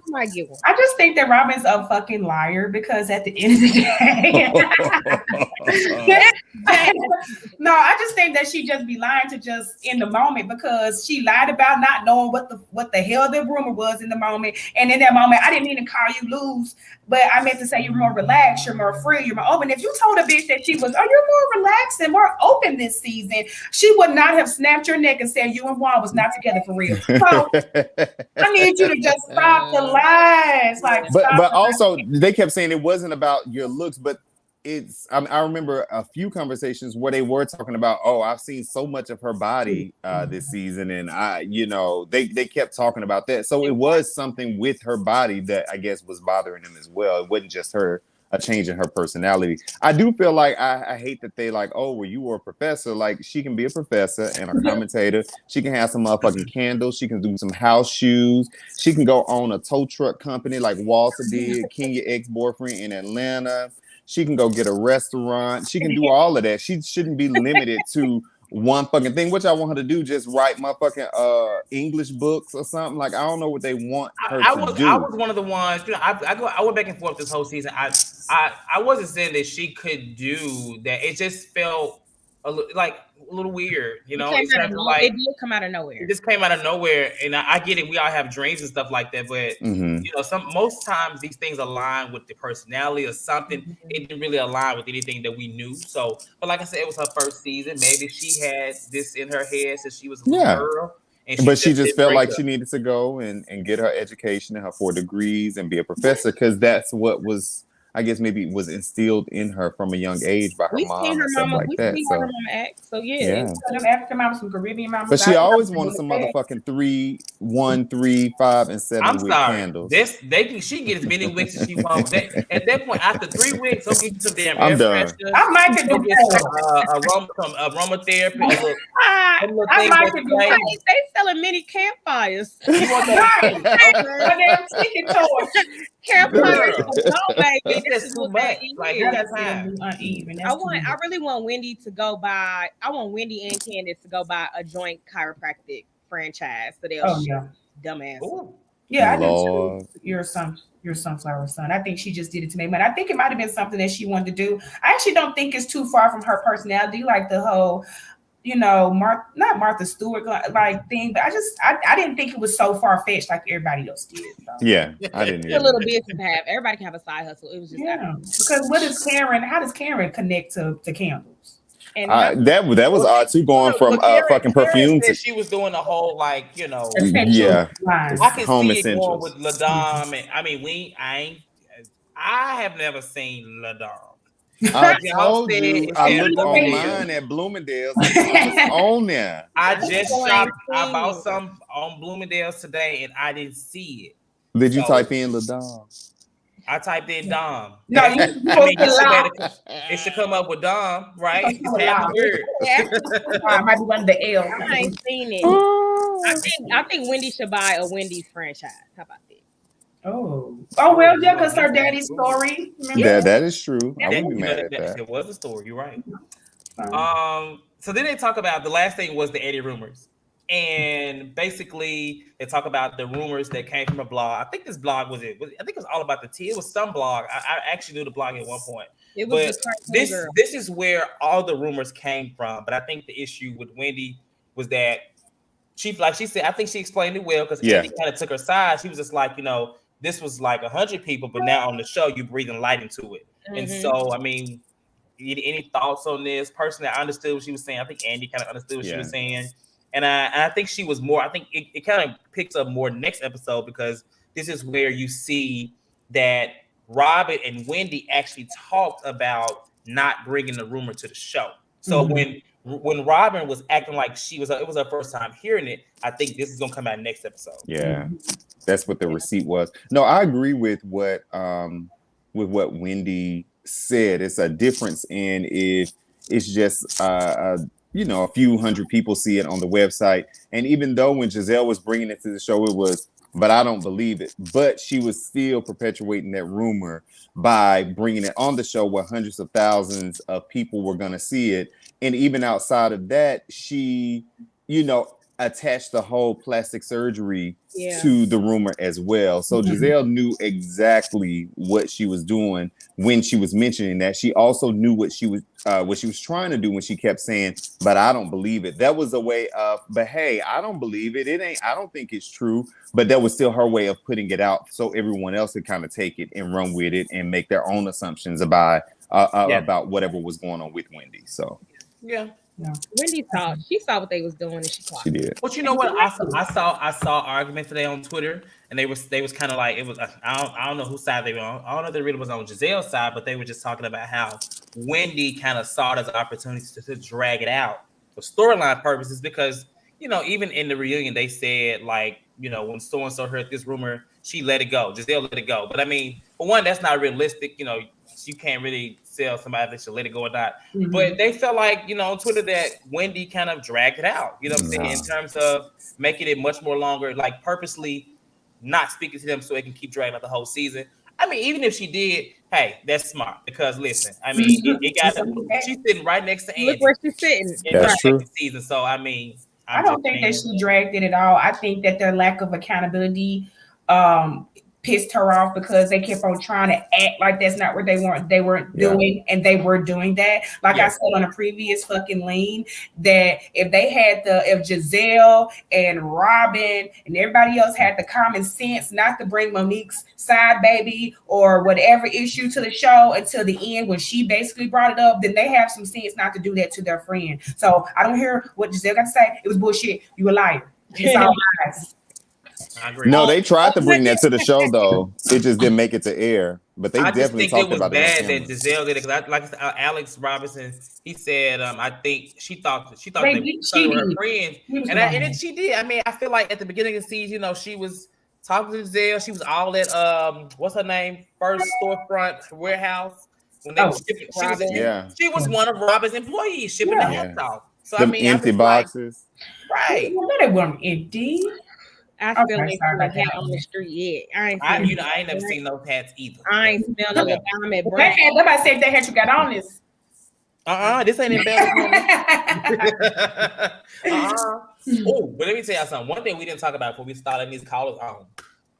might get one. I just think that Robyn's a fucking liar because at the end of the day, no, I just think that she just be lying to just in the moment because she lied about not knowing what the hell the rumor was in the moment. And in that moment, I didn't mean to call you loose, but I meant to say you're more relaxed, you're more free, you're more open. If you told a bitch that she was, you're more relaxed and more open this season, she would not have snapped your neck and said you and Juan was not together for real. So I need you to just stop the lies. But also they kept saying it wasn't about your looks, but I remember a few conversations where they were talking about, I've seen so much of her body this season, and they kept talking about that. So it was something with her body that I guess was bothering them as well. It wasn't just a change in her personality. I do feel like I hate that they like, well, you were a professor. Like, she can be a professor and a commentator. She can have some motherfucking candles. She can do some house shoes. She can go own a tow truck company like Walter did, Kenya ex-boyfriend in Atlanta. She can go get a restaurant. She can do all of that. She shouldn't be limited to one fucking thing. Which I want her to do, just write motherfucking English books or something. Like, I don't know what they want her to do. I was one of the ones. I went back and forth this whole season. I wasn't saying that she could do that. It just felt a little weird, It did come out of nowhere. It just came out of nowhere, and I get it. We all have dreams and stuff like that, but most times these things align with the personality or something. It didn't really align with anything that we knew. So, but like I said, it was her first season. Maybe she had this in her head since she was a little girl. But she just felt like she needed to go and get her education and her 4 degrees and be a professor because that's what was, I guess, maybe was instilled in her from a young age by her mom and stuff like that. So, her mama act. So yeah. Some African mamas, some Caribbean mamas. But she always wanted some motherfucking 3, 1, 3 5, and 7 wick candles. She get as many wicks as she wants. At that point, after 3 wicks, I'll get some damn I'm done. I might do aromatherapy. I might do that. They selling mini campfires. You want that? Campfires. No, baby. This is too much. Like, you got time. Uneven. I really want Wendy to go buy. I want Wendy and Candiace to go buy a joint chiropractic franchise. So they'll dumbass. Ooh. Yeah, I do too. Your sunflower son. I think she just did it to make money. I think it might have been something that she wanted to do. I actually don't think it's too far from her personality, like the whole, not Martha Stewart like thing, but I didn't think it was so far fetched like everybody else did. So. Yeah, I didn't. It's a little business to have. Everybody can have a side hustle. It was just because how does Karen connect to candles? And that was odd too, going from fucking perfume to she was doing the whole I can see it going with LaDom, and I have never seen LaDom. I told you, I looked online at Bloomingdale's. On there. I just shopped. I bought some on Bloomingdale's today, and I didn't see it. Did you type in LaDom? I typed in Dom. No, it should come up with Dom, right? It's half the word. It might be one of the L. I ain't seen it. I think Wendy should buy a Wendy's franchise. How about that? Oh well, yeah, because her daddy's story. That is true. I wouldn't be mad at that. It was a story. You're right. So then they talk about the last thing was the Eddie rumors. And basically, they talk about the rumors that came from a blog. I think this blog I think it was all about the tea. It was some blog. I actually knew the blog at one point. It was this is where all the rumors came from. But I think the issue with Wendy was that she said, I think she explained it well because Andy kind of took her side. She was just like, this was like 100 people, but now on the show you're breathing light into it. And so, I mean, any thoughts on this? Personally, I understood what she was saying. I think Andy kind of understood what she was saying. And I think she was more, I think it kind of picks up more next episode because this is where you see that Robyn and Wendy actually talked about not bringing the rumor to the show. So when Robyn was acting like it was her first time hearing it, I think this is going to come out next episode. Yeah, that's what the receipt was. No, I agree with what Wendy said. It's a difference in if it's just a few hundred people see it on the website. And even though when Gizelle was bringing it to the show, it was, but I don't believe it. But she was still perpetuating that rumor by bringing it on the show where hundreds of thousands of people were going to see it. And even outside of that, she, attached the whole plastic surgery to the rumor as well. So Gizelle knew exactly what she was doing when she was mentioning that. She also knew what she was trying to do when she kept saying, but I don't believe it. That was a way of, but hey, I don't believe it. I don't think it's true. But that was still her way of putting it out so everyone else could kind of take it and run with it and make their own assumptions about whatever was going on with Wendy. So Wendy saw what they was doing and she did. But you know what? I saw arguments today on Twitter, and they was kind of like, it was I don't know whose side they were on. I don't know if they really was on Gizelle's side, but they were just talking about how Wendy kind of saw it as an opportunity to drag it out for storyline purposes because even in the reunion they said like when so and so heard this rumor, she let it go. Gizelle let it go. But I mean, for one, that's not realistic. You can't really sell somebody that should let it go or not. But they felt like, on Twitter that Wendy kind of dragged it out, what I'm saying, in terms of making it much more longer, like purposely not speaking to them so they can keep dragging out the whole season. I mean, even if she did, hey, that's smart because listen, I mean, she's sitting right next to Andy. Look where she's sitting. That's true. Season. So, I mean, I don't think that she dragged it at all. I think that their lack of accountability pissed her off because they kept on trying to act like that's not what they weren't doing, and they were doing that. Like I said on a previous fucking lean, that if Gizelle and Robyn and everybody else had the common sense not to bring Monique's side baby or whatever issue to the show until the end when she basically brought it up, then they have some sense not to do that to their friend. So I don't hear what Gizelle got to say. It was bullshit. You a liar. It's all lies. No, they tried to bring that to the show though. It just didn't make it to air. But they definitely talked about it. I just think it was bad that Gizelle did it because, like Alex Robinson, he said, I think she thought they were her friends, and she did. I mean, I feel like at the beginning of the season, she was talking to Gizelle. She was all at what's her name? First Storefront Warehouse. When they were shipping, she was one of Robyn's employees shipping the hats off. So I mean, empty boxes, right? Well, they weren't empty. I still ain't seen a hat on the street yet. I ain't never seen those hats either. I ain't smelled no diamond. Nobody said that hat you got on this. This ain't embarrassing. Oh, but let me tell y'all something. One thing we didn't talk about before we started these callers on,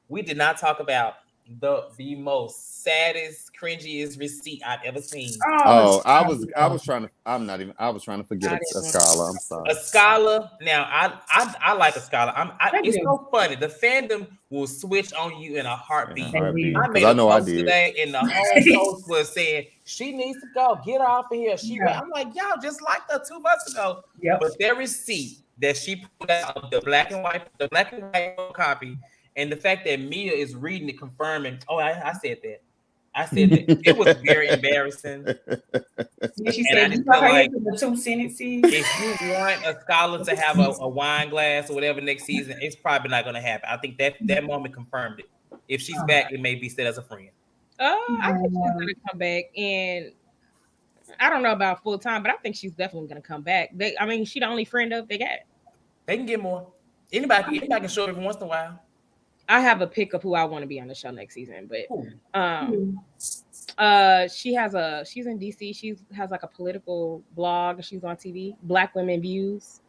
we did not talk about the most saddest, cringiest receipt I've ever seen. I was trying to forget a Scala. I'm sorry. A Scala. Now I like a Scala. It's so funny. The fandom will switch on you in a heartbeat. I made a post today, and the whole post was saying she needs to go. Get her off of here. I'm like, y'all just liked her 2 months ago. Yep. But their receipt that she put out, the black and white copy. And the fact that Mia is reading it, confirming, I said that. I said that. It was very embarrassing. She said, you like, the 2 sentences. If you want a scholar to have a wine glass or whatever next season, it's probably not going to happen. I think that moment confirmed it. If she's back, it may be said as a friend. I think she's going to come back. And I don't know about full time, but I think she's definitely going to come back. She's the only friend of they got. They can get more. Anybody can show up every once in a while. I have a pick of who I want to be on the show next season, but she's in DC. She has like a political blog. She's on TV. Black Women Views.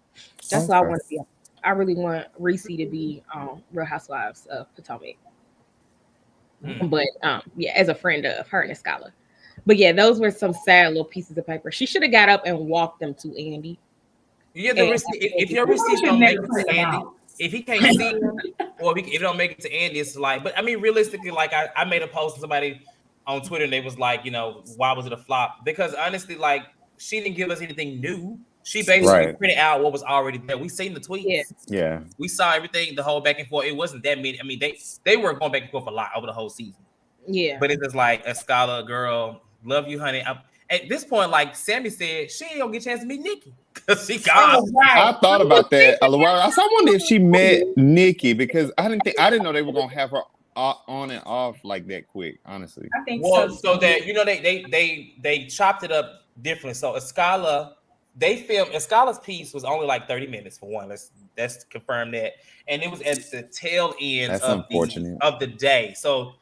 That's what I want to be on. I really want Reese to be on Real Housewives of Potomac. But as a friend of her and Scholar. But yeah, those were some sad little pieces of paper. She should have got up and walked them to Andy. You have to if your receipt don't make it to Andy, if he can't see him, or if it don't make it to Andy, it's like. But I mean, realistically, like I made a post to somebody on Twitter, and they was like, you know, why was it a flop? Because honestly, like she didn't give us anything new. She basically printed out what was already there. We seen the tweets. Yeah. We saw everything, the whole back and forth. It wasn't that many. I mean, they were going back and forth a lot over the whole season. Yeah. But it's just like a scholar girl, love you, honey. At this point, like Sammy said, she ain't gonna get a chance to meet Nikki because she gone. I thought about that. I wonder if she met Nikki because I didn't know they were gonna have her on and off like that quick. Honestly, I think so that you know they chopped it up different. So Escala, they filmed Escala's piece was only like 30 minutes for one. Let's confirm that, and it was at the tail end of the day. So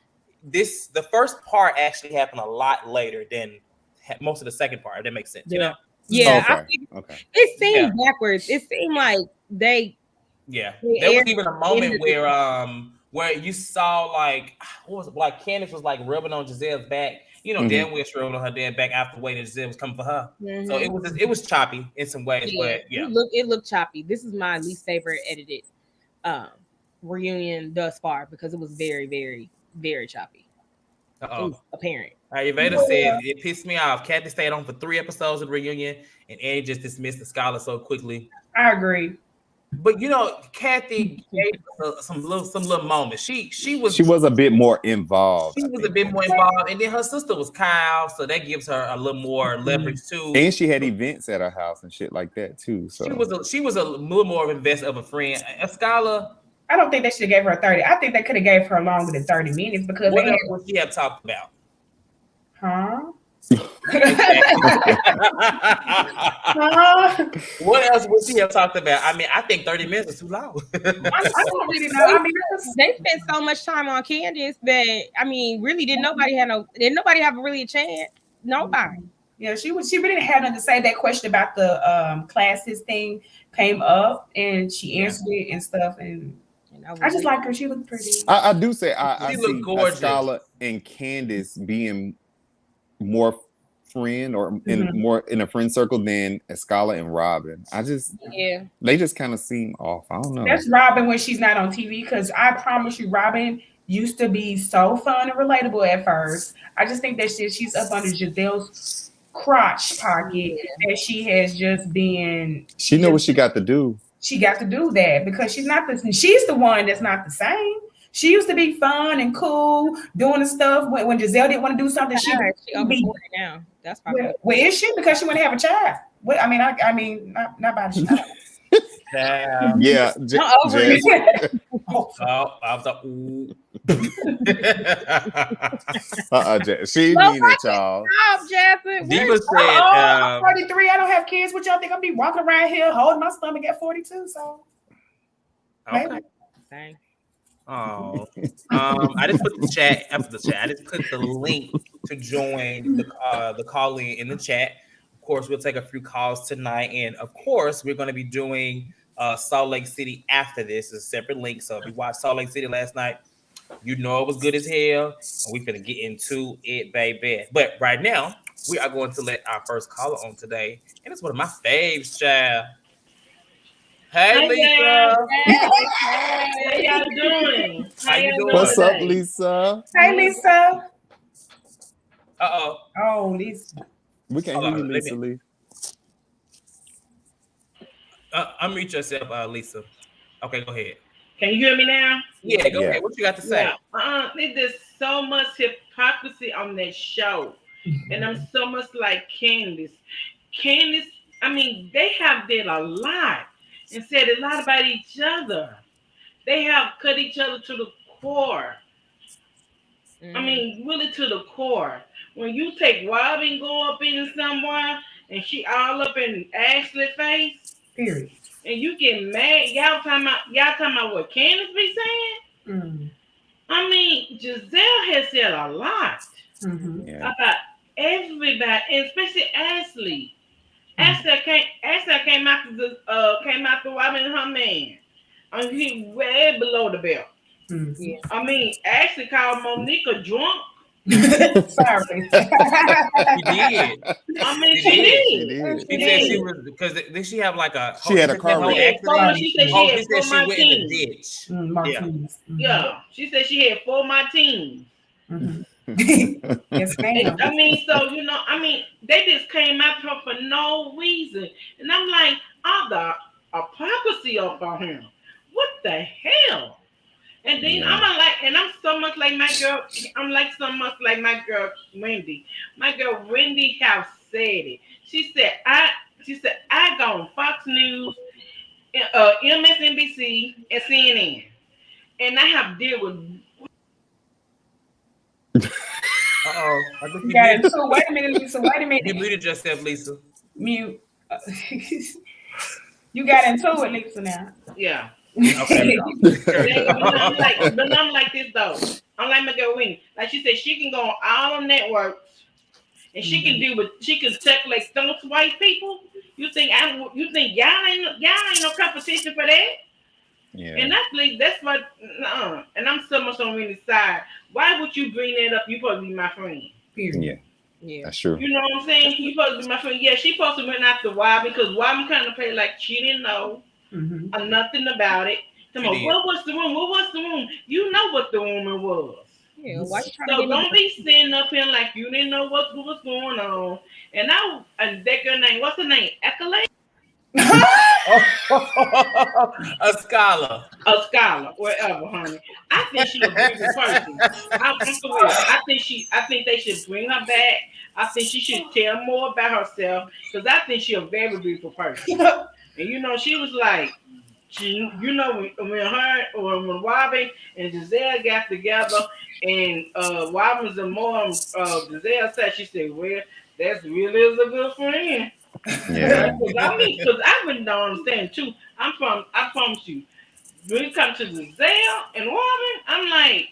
the first part actually happened a lot later than most of the second part. If that makes sense, you know? Yeah, I think it seemed backwards. It seemed like there was even a moment where you saw like what was it, like Candiace was like rubbing on Gizelle's back. You know, damn well she rubbing on her damn back after waiting Giselle was coming for her. Mm-hmm. So it was choppy in some ways, but it looked choppy. This is my least favorite edited reunion thus far because it was very, very, very choppy. It was apparent. Ayurveda said it pissed me off. Kathy stayed on for 3 episodes of the reunion, and Annie just dismissed the scholar so quickly. I agree. But you know, Kathy gave some little moments. She was a bit more involved. She was a bit more involved, and then her sister was Kyle, so that gives her a little more leverage too. And she had events at her house and shit like that too. So she was a little more invested of a friend. A scholar. I don't think they should have gave her 30. I think they could have gave her longer than 30 minutes because what else would she have talked about? Huh? What else would she have talked about? I mean, I think 30 minutes is too long. I don't really know. I mean, they spent so much time on Candiace that I mean, really, didn't nobody have really a chance? Nobody. Yeah, she really had nothing to say. That question about the classes thing came up, and she answered it and stuff. And I just like her. She looked pretty. I do say I see Escala and Candiace being more friend or more in a friend circle than Escala and Robyn. They just kind of seem off. I don't know. That's Robyn when she's not on TV, because I promise you, Robyn used to be so fun and relatable at first. I just think that she's up under Gizelle's crotch pocket that she has just been. She know what she got to do. She got to do that because she's the one that's not the same. She used to be fun and cool, doing the stuff when Gizelle didn't want to do something. She over 40 now. That's probably where is she? Because she wouldn't have a child. Well, I mean, not by the child. Yeah, she mean it, y'all. Diva said, I'm 43. I don't have kids. What y'all think? I'll be walking around here holding my stomach at 42. So, okay. Thanks. Oh, I just put the chat after the chat. I just put the link to join the call in the chat. Of course, we'll take a few calls tonight, and of course, we're going to be doing Salt Lake City after this. It's a separate link. So if you watched Salt Lake City last night, you know it was good as hell, and we're gonna get into it, baby. But right now, we are going to let our first caller on today, and it's one of my faves, child. Hey, Lisa. Hey, how y'all doing? What's up, Lisa? Hey, Lisa. Oh, Lisa. We can't hear you, Lisa. Unmute yourself, Lisa. Okay, go ahead. Can you hear me now? Yeah, go ahead. What you got to say? There's so much hypocrisy on that show. And I'm so much like Candiace. I mean, they have did a lot and said a lot about each other. They have cut each other to the core. I mean, really to the core. When you take Robyn go up in somewhere and she all up in Ashley's face, period. And you get mad, y'all talking about what Candiace be saying? I mean, Gizelle has said a lot about everybody, and especially Ashley. Ashley came after Robyn and her man. I mean, he way below the belt. I mean, Ashley called Monica drunk. Sorry. She did. I mean, she did. She said she was because did she have like a? She had a car wreck. She said she went in the ditch. Yeah, she said she had 4 Martinis. Yes, ma'am. I mean, so I mean, they just came out for no reason, and I'm like, all the hypocrisy up on him. What the hell? And then I'm so much like my girl. I'm like so much like my girl Wendy. My girl Wendy have said it. She said I go on Fox News, MSNBC, and CNN, and I have deal with. Wait a minute, Lisa. Wait a minute. You muted yourself, Lisa. Mute. You got into it, Lisa. Now. Yeah. Okay. But I'm like this though. I'm like my girl Wendy. Like she said, she can go on all the networks, and she can check like those white people. You think y'all ain't no competition for that? Yeah. And that's what. And I'm so much on Wendy's side. Why would you bring that up? You supposed to be my friend. Period. Yeah, that's true. You know what I'm saying? You supposed to be my friend. Yeah, she supposed to went after Robyn because Robyn kind of played like she didn't know nothing about it. Come on, what was the room? What was the room? You know what the woman was. Yeah, why you trying so don't be sitting up here like you didn't know what was going on. And that girl name, what's her name? Accolade? A scholar, whatever, honey. I think she's a beautiful person. I think they should bring her back. I think she should tell more about herself because I think she's a very beautiful person. And she was like, when Robyn and Gizelle got together, and Robyn was a mom. Gizelle said, she said, "Well, that's really is a good friend." Yeah. Because I really don't understand too. I promise you, when it comes to Gizelle and Robyn, I'm like,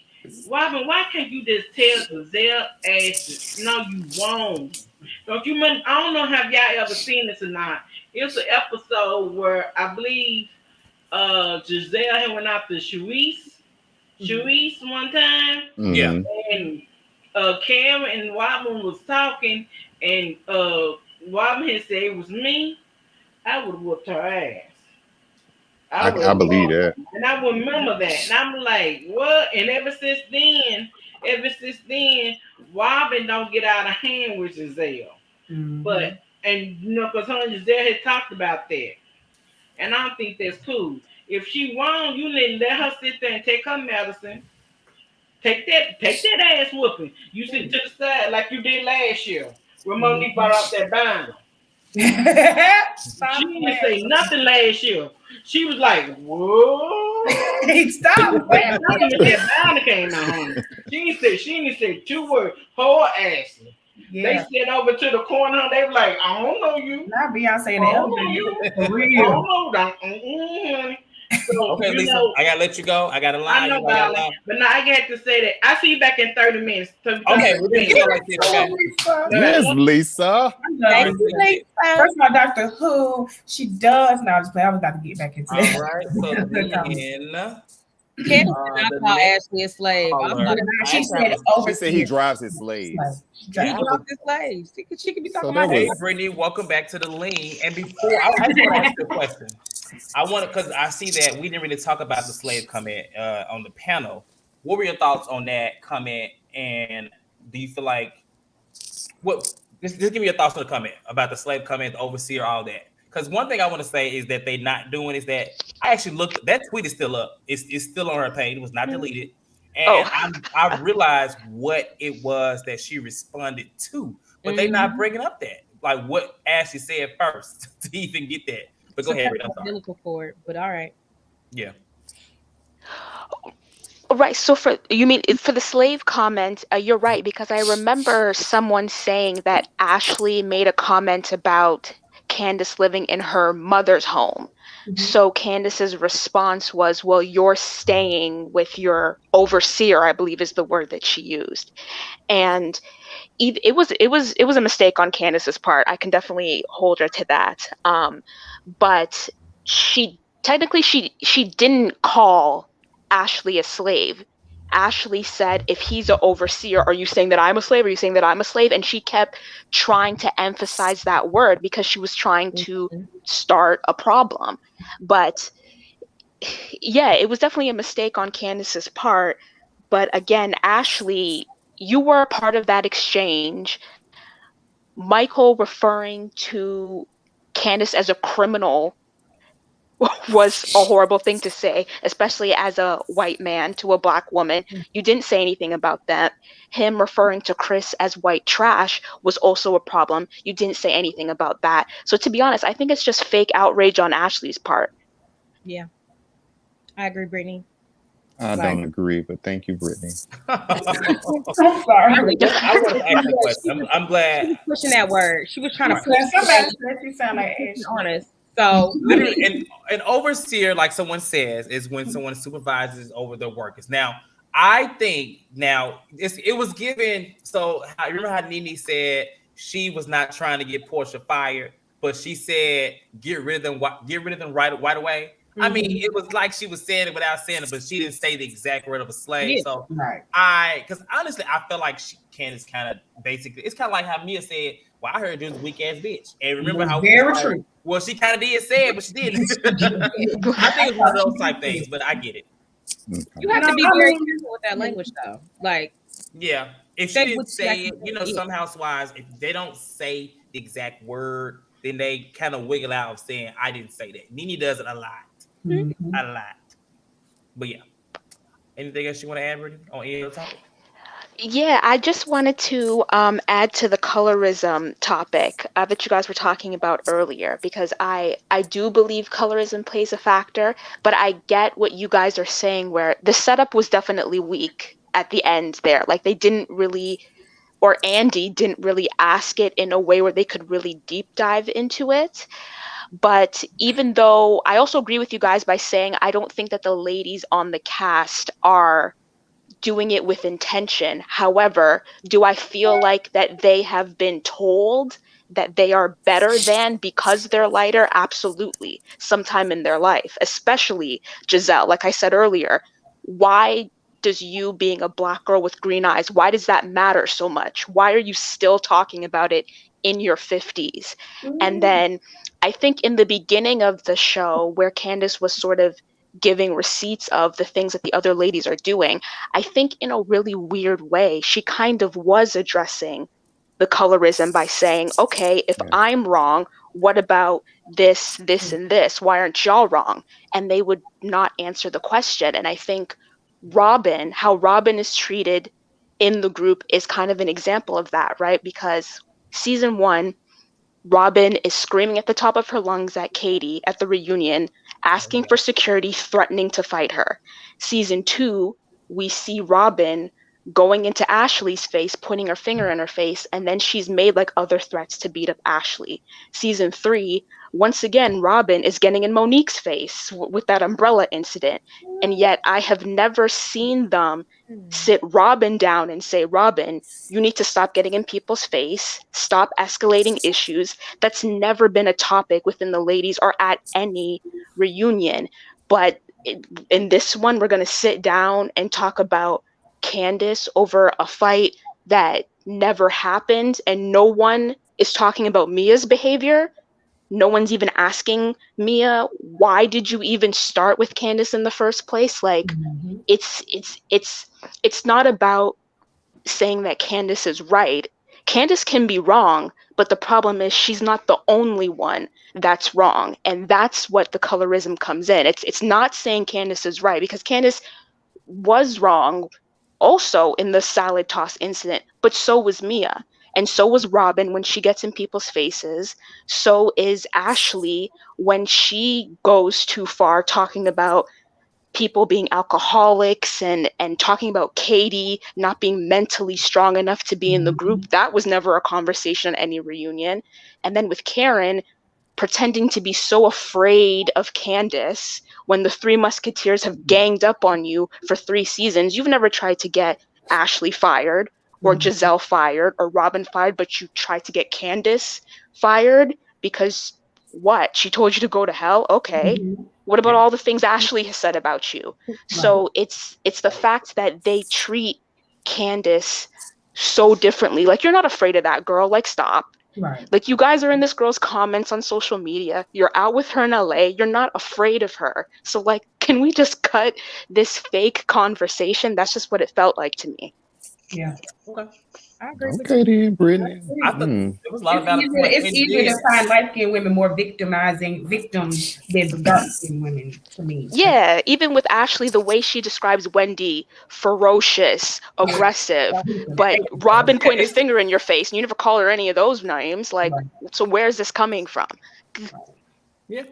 Robyn, why can't you just tell Gizelle asses, no, you won't? Don't you remember? I don't know have y'all ever seen this or not. It's an episode where I believe Gizelle had went after Sharice one time. Yeah. And Karen and Robyn was talking, and Robyn had said it was me. I would have whooped her ass. I believe that. And I remember that. And I'm like, what? And ever since then, Robyn don't get out of hand with Gizelle. But, because her and Gizelle had talked about that. And I don't think that's cool. If she wrong, you let her sit there and take her medicine. Take that ass whooping. You sit to the side like you did last year. When Monique brought out that bind. She didn't say nothing last year. She was like, whoa. Stop. That bind came out, honey. She didn't say 2 words. Whole ass. Yeah. They said over to the corner. They were like, I don't know you. Not Beyonce and Elvis. For real. I don't know that. So, okay, Lisa, I gotta let you go. I gotta lie. I know, darling, but now I got to say that I see you back in 30 minutes. Okay, we're gonna go like this. Okay. Yes, Lisa. Thank you, Lisa. First of all, Dr. Who, she does now. Just play. I was about to get back into it. All right, so then. Candiace did not call Ashley a slave. She said he drives his slaves. He drives his slaves. She could be talking about Hey, Brittany, welcome back to the lean. And before I want to ask you a question. Because I see that we didn't really talk about the slave comment on the panel. What were your thoughts on that comment? And do you feel like just give me your thoughts on the comment about the slave comment, the overseer, all that. Because one thing I want to say is that they not doing is that I actually looked. That tweet is still up. It's still on her page. It was not deleted. And I realized what it was that she responded to, but they not bringing up that like what Ashley said first to even get that. But go ahead. For it, but all right. Yeah. Right. So for the slave comment, you're right, because I remember someone saying that Ashley made a comment about Candiace living in her mother's home. Mm-hmm. So Candiace's response was, well, you're staying with your overseer, I believe is the word that she used. And it was a mistake on Candiace's part. I can definitely hold her to that. But she didn't call Ashley a slave. Ashley said, if he's an overseer, are you saying that I'm a slave? Are you saying that I'm a slave? And she kept trying to emphasize that word because she was trying to start a problem. But yeah, it was definitely a mistake on Candiace's part. But again, Ashley, you were a part of that exchange. Michael referring to Candiace as a criminal was a horrible thing to say, especially as a white man to a black woman. You didn't say anything about that. Him referring to Chris as white trash was also a problem. You didn't say anything about that. So to be honest, I think it's just fake outrage on Ashley's part. Yeah. I agree, Brittany. I don't agree, but thank you, Brittany. I'm sorry. I want to ask a question. I'm glad. She was pushing that word. She was trying to push somebody said you sound like Ashley. honest. So literally, an overseer, like someone says, is when someone supervises over their workers. Now, I think it was given. So I remember how Nene said she was not trying to get Portia fired, but she said get rid of them right away. Mm-hmm. I mean, it was like she was saying it without saying it, but she didn't say the exact word of a slave. Yeah. So because honestly, I feel like Candiace kind of basically, it's kind of like how Mia said, well, I heard you was a weak ass bitch. And remember how very true. Well, she kind of did say it, but she didn't. I think it's one of those type things, but I get it. You have to be very careful with that language, though. Like, yeah, if she didn't say it, some housewives, if they don't say the exact word, then they kind of wiggle out of saying, I didn't say that. Nene does it a lot. Mm-hmm. A lot. But yeah. Anything else you want to add, Brittany, on any other topic? Yeah, I just wanted to add to the colorism topic that you guys were talking about earlier, because I do believe colorism plays a factor, but I get what you guys are saying where the setup was definitely weak at the end there. Like they didn't really, or Andy didn't really ask it in a way where they could really deep dive into it. But even though I also agree with you guys by saying I don't think that the ladies on the cast are doing it with intention. However, do I feel like that they have been told that they are better than because they're lighter? Absolutely. Sometime in their life, especially Gizelle. Like I said earlier, why does you being a black girl with green eyes, why does that matter so much? Why are you still talking about it in your 50s? And then I think in the beginning of the show where Candiace was sort of giving receipts of the things that the other ladies are doing, I think in a really weird way, she kind of was addressing the colorism by saying, okay, if I'm wrong, what about this, and this? Why aren't y'all wrong? And they would not answer the question. And I think Robyn, how Robyn is treated in the group is kind of an example of that, right? Because season 1, Robyn is screaming at the top of her lungs at Katie at the reunion, asking for security, threatening to fight her. Season 2, we see Robyn going into Ashley's face, pointing her finger in her face, and then she's made like other threats to beat up Ashley. Season 3, once again, Robyn is getting in Monique's face with that umbrella incident. And yet I have never seen them sit Robyn down and say, Robyn, you need to stop getting in people's face, stop escalating issues. That's never been a topic within the ladies or at any reunion. But in this one, we're going to sit down and talk about Candiace over a fight that never happened, and no one is talking about Mia's behavior. No one's even asking Mia, why did you even start with Candiace in the first place? Like, it's not about saying that Candiace is right. Candiace can be wrong, but the problem is she's not the only one that's wrong, and that's what the colorism comes in. It's not saying Candiace is right, because Candiace was wrong also in the salad toss incident, but so was Mia. And so was Robyn when she gets in people's faces. So is Ashley when she goes too far talking about people being alcoholics and talking about Katie not being mentally strong enough to be in the group. That was never a conversation at any reunion. And then with Karen pretending to be so afraid of Candiace when the Three Musketeers have ganged up on you for 3 seasons. You've never tried to get Ashley fired or Gizelle fired or Robyn fired, but you tried to get Candiace fired because What? She told you to go to hell? Okay. Mm-hmm. What about all the things Ashley has said about you? So it's the fact that they treat Candiace so differently. Like, you're not afraid of that girl. Like, stop. Right. Like, you guys are in this girl's comments on social media. You're out with her in LA. You're not afraid of her. So, like, can we just cut this fake conversation? That's just what it felt like to me. Yeah. Okay. I agree with Okay, then, Brittany. I thought there was a lot about it. It's easier to find light-skinned women more victims than dark-skinned women to me. Yeah, even with Ashley, the way she describes Wendy, ferocious, aggressive, but Robyn pointed a finger in your face, and you never call her any of those names. Like, so where's this coming from? Yeah.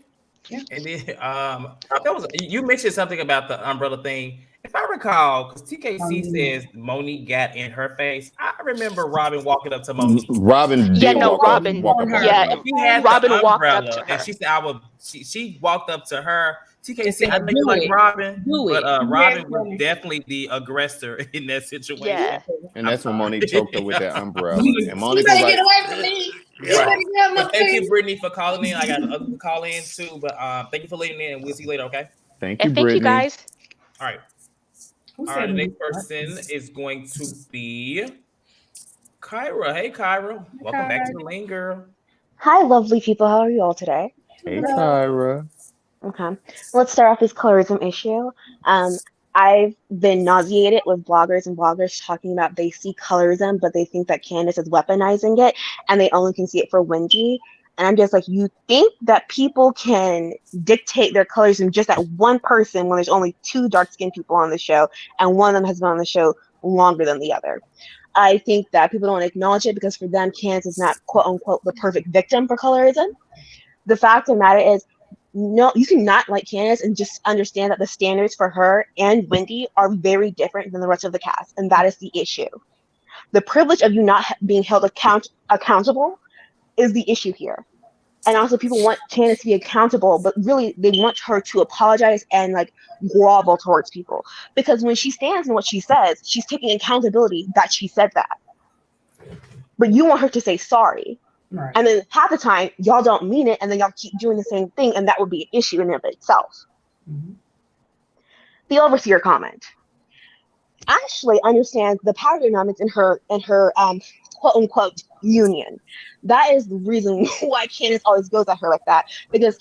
And then that was, you mentioned something about the umbrella thing. If I recall, because TKC says Monique got in her face, I remember Robyn walking up to Monique. Robyn did Robyn walked up to her. And she said, she walked up to her. TKC, I think like Robyn, but Robyn was definitely the aggressor in that situation. Yeah. And that's when Monique choked her with that umbrella. And Monique was like, get away from me. But thank you, Brittany, for calling in. I got others to call in too, but thank you for leading in, and we'll see you later, okay? Thank you, and thank Brittany. you guys. All right. All right, the next person is going to be Kyra. Hey, Kyra. Welcome back to the lane, girl. Hi, lovely people. How are you all today? Hey, Kyra. Okay. Let's start off this colorism issue. I've been nauseated with bloggers and bloggers talking about they see colorism, but they think that Candiace is weaponizing it, and they only can see it for Wendy. And I'm just like, you think that people can dictate their colorism just at one person when there's only 2 dark-skinned people on the show, and one of them has been on the show longer than the other. I think that people don't acknowledge it because for them, Candiace is not, quote-unquote, the perfect victim for colorism. The fact of the matter is, no, you cannot like Candiace and just understand that the standards for her and Wendy are very different than the rest of the cast, and that is the issue. The privilege of you not being held accountable is the issue here. And also people want Candiace to be accountable, but really they want her to apologize and like grovel towards people. Because when she stands in what she says, she's taking accountability that she said that. But you want her to say sorry. Right. And then half the time, y'all don't mean it, and then y'all keep doing the same thing, and that would be an issue in and of itself. Mm-hmm. The overseer comment. Ashley understands the power dynamics in her quote-unquote union. That is the reason why Candiace always goes at her like that, because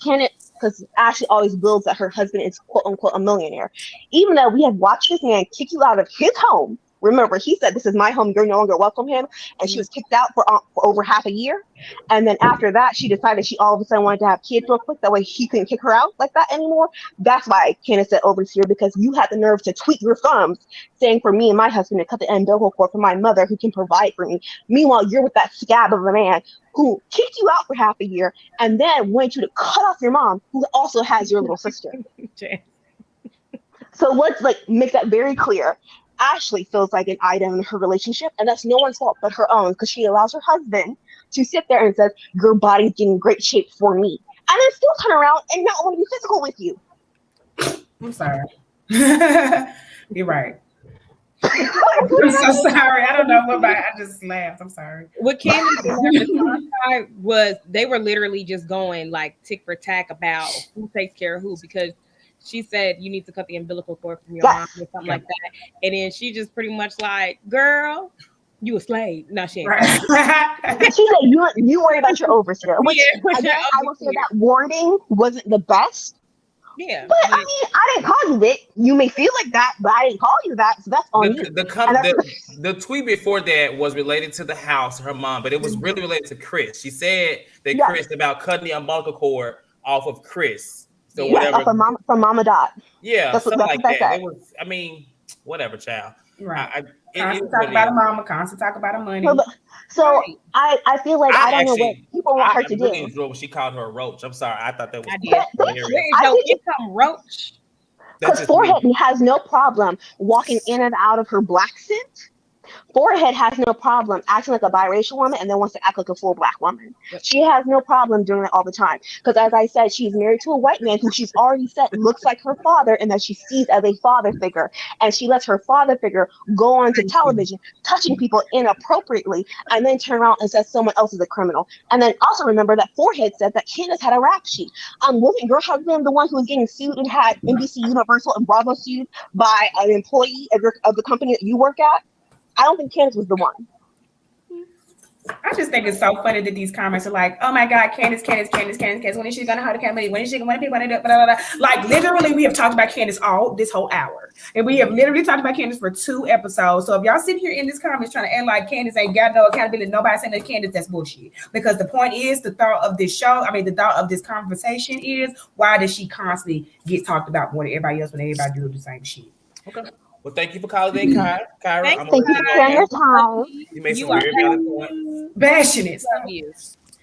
Ashley always builds that her husband is quote-unquote a millionaire. Even though we have watched this man kick you out of his home. Remember, he said, "This is my home, you're no longer welcome him." And she was kicked out for over half a year. And then after that, she decided she all of a sudden wanted to have kids real quick. That way he couldn't kick her out like that anymore. That's why Candiace said overseer, because you had the nerve to tweet your thumbs saying for me and my husband to cut the umbilical cord for my mother who can provide for me. Meanwhile, you're with that scab of a man who kicked you out for half a year and then wanted you to cut off your mom who also has your little sister. So let's make that very clear. Ashley feels like an item in her relationship, and that's no one's fault but her own, because she allows her husband to sit there and says, "Your body's getting great shape for me," and then still turn around and not want to be physical with you. I'm sorry. You're right. I'm so sorry. I don't know what I just laughed. I'm sorry. What Candiace was they were literally just going like tick for tack about who takes care of who, because she said you need to cut the umbilical cord from your mom or something like that. And then she just pretty much like, girl, you a slave. No, she ain't. Right. She said, you worry about your overseer. Which, again, I will say that wording wasn't the best. Yeah. But I mean, I didn't call you it. You may feel like that, but I didn't call you that. So that's on you. The tweet before that was related to the house, her mom, but it was really related to Chris. She said that Chris about cutting the umbilical cord off of Chris. So whatever. From Mama Dot. Yeah, something like that. It was, I mean, whatever, child. Right. Constant talk about a mama, constant talk about a money. So I feel like I don't know what people want her to do. I really enjoyed when she called her a roach. I'm sorry, I thought that was roach. Because Forehead has no problem walking in and out of her black scent. Forehead has no problem acting like a biracial woman and then wants to act like a full black woman. She has no problem doing that all the time. Because as I said, she's married to a white man who she's already said looks like her father and that she sees as a father figure. And she lets her father figure go on to television, touching people inappropriately, and then turn around and says someone else is a criminal. And then also remember that Forehead said that Candiace had a rap sheet. Wasn't your husband the one who was getting sued and had NBC Universal and Bravo sued by an employee of the company that you work at? I don't think Candiace was the one. I just think it's so funny that these comments are like, "Oh my God, Candiace. When is she gonna hold accountability? When is she gonna people blah, blah, blah." Like literally, we have talked about Candiace all this whole hour, and we have literally talked about Candiace for 2 episodes. So if y'all sit here in this comments trying to act like Candiace ain't got no accountability, nobody saying that Candiace, that's bullshit. Because the point is, the thought of this show, the thought of this conversation is, why does she constantly get talked about more than everybody else when everybody do the same shit? Okay. Well, thank you for calling in, Kyra. Thank you for sharing your time. You made some very valid points. Passionate.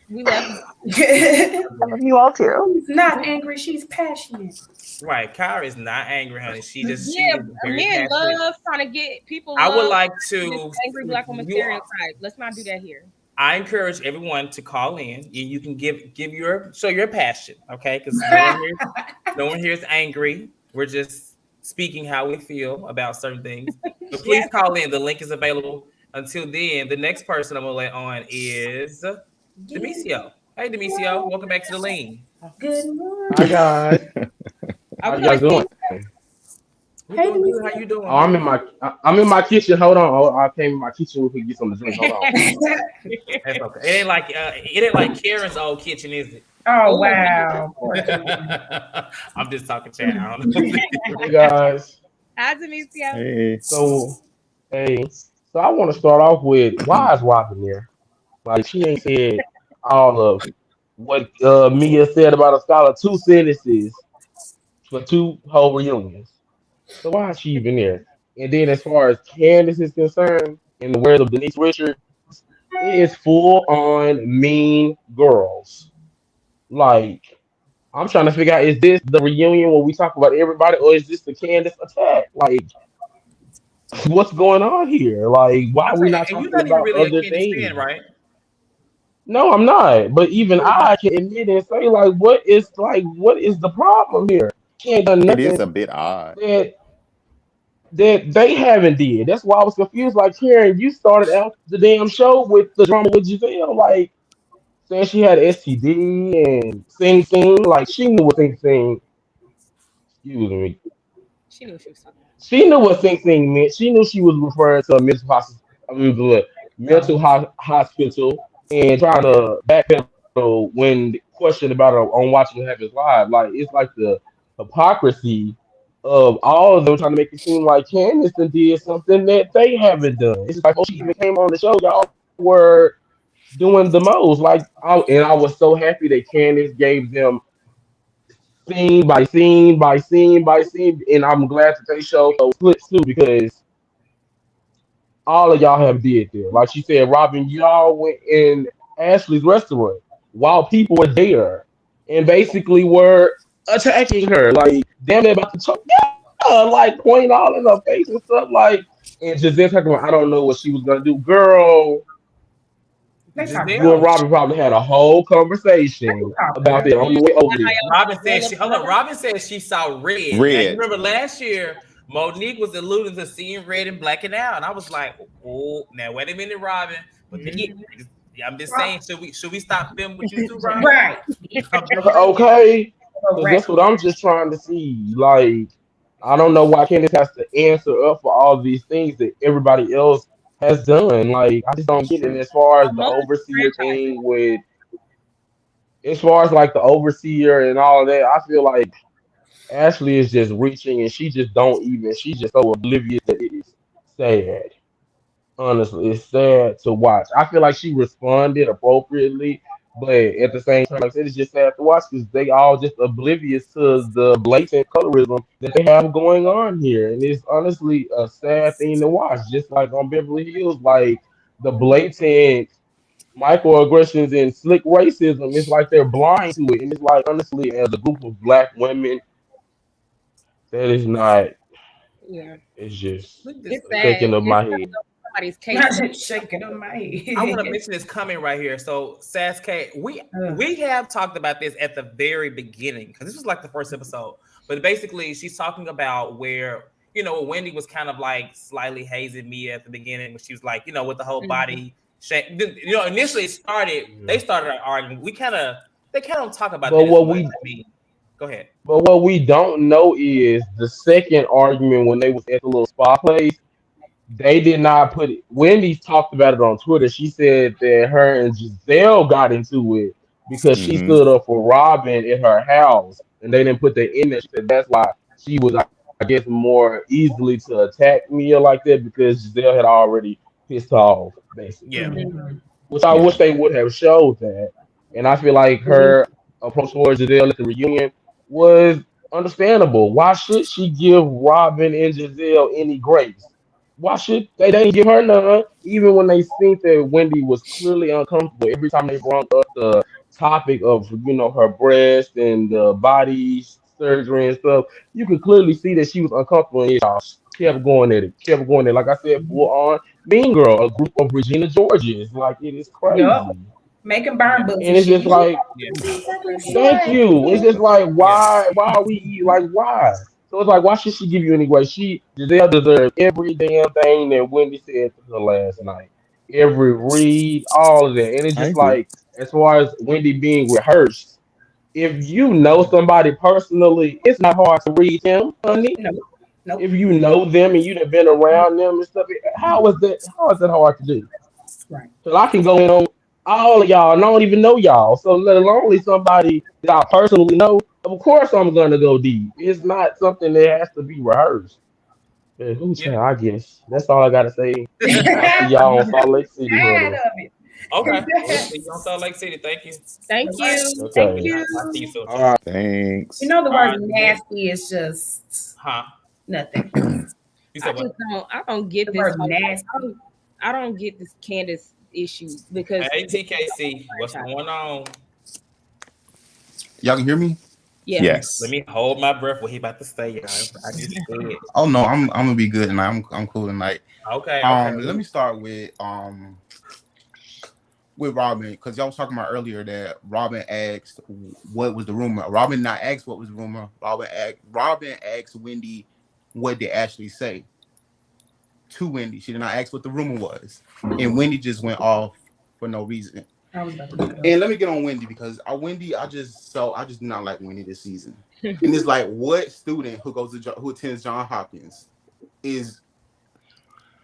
We love you. I love you all too. She's not angry. She's passionate. Right. Kyra is not angry, honey. She just men love trying to get people. I would like to angry black woman stereotype. Let's not do that here. I encourage everyone to call in. You can show your passion, okay? Because no one here is angry. We're just speaking how we feel about certain things. So please call in. The link is available. Until then, the next person I'm gonna let on is Demisio. Hey, Demisio, welcome back to the Lean. Good morning. Hi guys. How you guys doing? Hey, how you doing? Oh, I'm in my kitchen. Hold on. I came in my kitchen. We could get some to drink. Hold on. That's okay. It ain't like Karen's old kitchen, is it? Oh wow. I'm just talking down. Hey guys. Hi, Demisio. Hey. So I want to start off with, why is Robyn there? Like, she ain't said all of what Mia said about a scholar, 2 sentences for 2 whole reunions. So why is she even there? And then as far as Candiace is concerned, in the words of Denise Richards, it is full on mean girls. Like, I'm trying to figure out, is this the reunion where we talk about everybody, or is this the Candiace attack? Like, what's going on here? Like, why are we not talking about really other things? Fan, right? No, I'm not. But even I can admit and say, like, what is the problem here? Can't done nothing. It is a bit odd that they haven't did. That's why I was confused. Like, Karen, you started out the damn show with the drama with Gizelle, like saying she had STD and sing. Like, she knew what sing. Excuse me. She knew what she was talking about. She knew what sing meant. She knew she was referring to a mental hospital and trying to backpedal when questioned about her on watching What Happens Live. Like, it's like the hypocrisy of all of them trying to make it seem like Candiace did something that they haven't done. It's like, oh, she even came on the show, y'all were doing the most. Like, I was so happy that Candiace gave them scene by scene, and I'm glad that they showed those clips too, because all of y'all have did there. Like she said, Robyn, y'all went in Ashley's restaurant while people were there and basically were attacking her, like damn it, about to choke, like pointing all in her face and stuff, like, and Gizelle talking about, I don't know what she was gonna do, girl. You and Robyn probably had a whole conversation about that on the way over there. Robyn said she saw red. Now, you remember last year, Monique was alluding to seeing red and blacking out, and I was like, "Oh, now wait a minute, Robyn." But then, I'm just saying, should we stop filming with you too, Robyn? Right. Okay. So that's what I'm just trying to see. Like, I don't know why Candiace has to answer up for all these things that everybody else has done. Like, I just don't get it. As far as the overseer thing with, as far as like the overseer and all of that, I feel like Ashley is just reaching, and she's just so oblivious that it is sad. Honestly, it's sad to watch. I feel like she responded appropriately, but at the same time, like I said, it's just sad to watch because they all just oblivious to the blatant colorism that they have going on here. And it's honestly a sad thing to watch. Just like on Beverly Hills, like the blatant microaggressions and slick racism, it's like they're blind to it. And it's like, honestly, as a group of black women, that is not, it's just thinking of my head. somebody's case. Shaking on my head. I want to mention this comment right here. So, Sasuke, we have talked about this at the very beginning because this was like the first episode. But basically, she's talking about where, Wendy was kind of like slightly hazing Mia at the beginning when she was like, with the whole body shape. Initially it started, they started arguing. They kind of don't talk about that. Go ahead. But what we don't know is the second argument when they was at the little spa place. They did not put it. Wendy talked about it on Twitter. She said that her and Gizelle got into it because she stood up for Robyn at her house, and they didn't put that in there. She said that's why she was, I guess, more easily to attack Mia like that because Gizelle had already pissed her off, basically. Yeah. Which I wish they would have showed that. And I feel like her approach towards Gizelle at the reunion was understandable. Why should she give Robyn and Gizelle any grace? Why should they didn't give her none? Even when they think that Wendy was clearly uncomfortable every time they brought up the topic of her breast and the body surgery and stuff, you could clearly see that she was uncomfortable and y'all kept going at it. Like I said, full on Mean Girl, a group of Regina Georges. Like it is crazy. Yep. Making burn books. And it's just like thank you. It's just like why are we like why? So it's like, why should she give you any grace? Giselle deserves every damn thing that Wendy said to her last night. Every read, all of that. And it's just like, as far as Wendy being rehearsed, if you know somebody personally, it's not hard to read them, honey. No. If you know them and you've been around them and stuff, how is that hard to do? Right. So I can go in on all of y'all and I don't even know y'all. So let alone somebody that I personally know. Of course, I'm gonna go deep. It's not something that has to be rehearsed. I guess that's all I gotta say. I'll see y'all on Salt Lake City. Okay. See you on Salt Lake City. Thank you. Thank you. Okay. Thank you. I'll see you soon. All right. Thanks. The word nasty is just nothing. I don't get The this. word nasty. I don't get this Candiace issue because hey TKC, what's going on? Y'all can hear me? Yeah. Yes. Let me hold my breath. What he about to say, y'all. I just said. Oh no, I'm gonna be good tonight. I'm cool tonight. Okay. Let me start with Robyn, because y'all was talking about earlier that Robyn asked what was the rumor. Robyn not asked what was the rumor. Robyn asked Wendy what they actually say to Wendy. She did not ask what the rumor was, and Wendy just went off for no reason. And let me get on Wendy because Wendy, I just do not like Wendy this season. And it's like, what student who attends Johns Hopkins is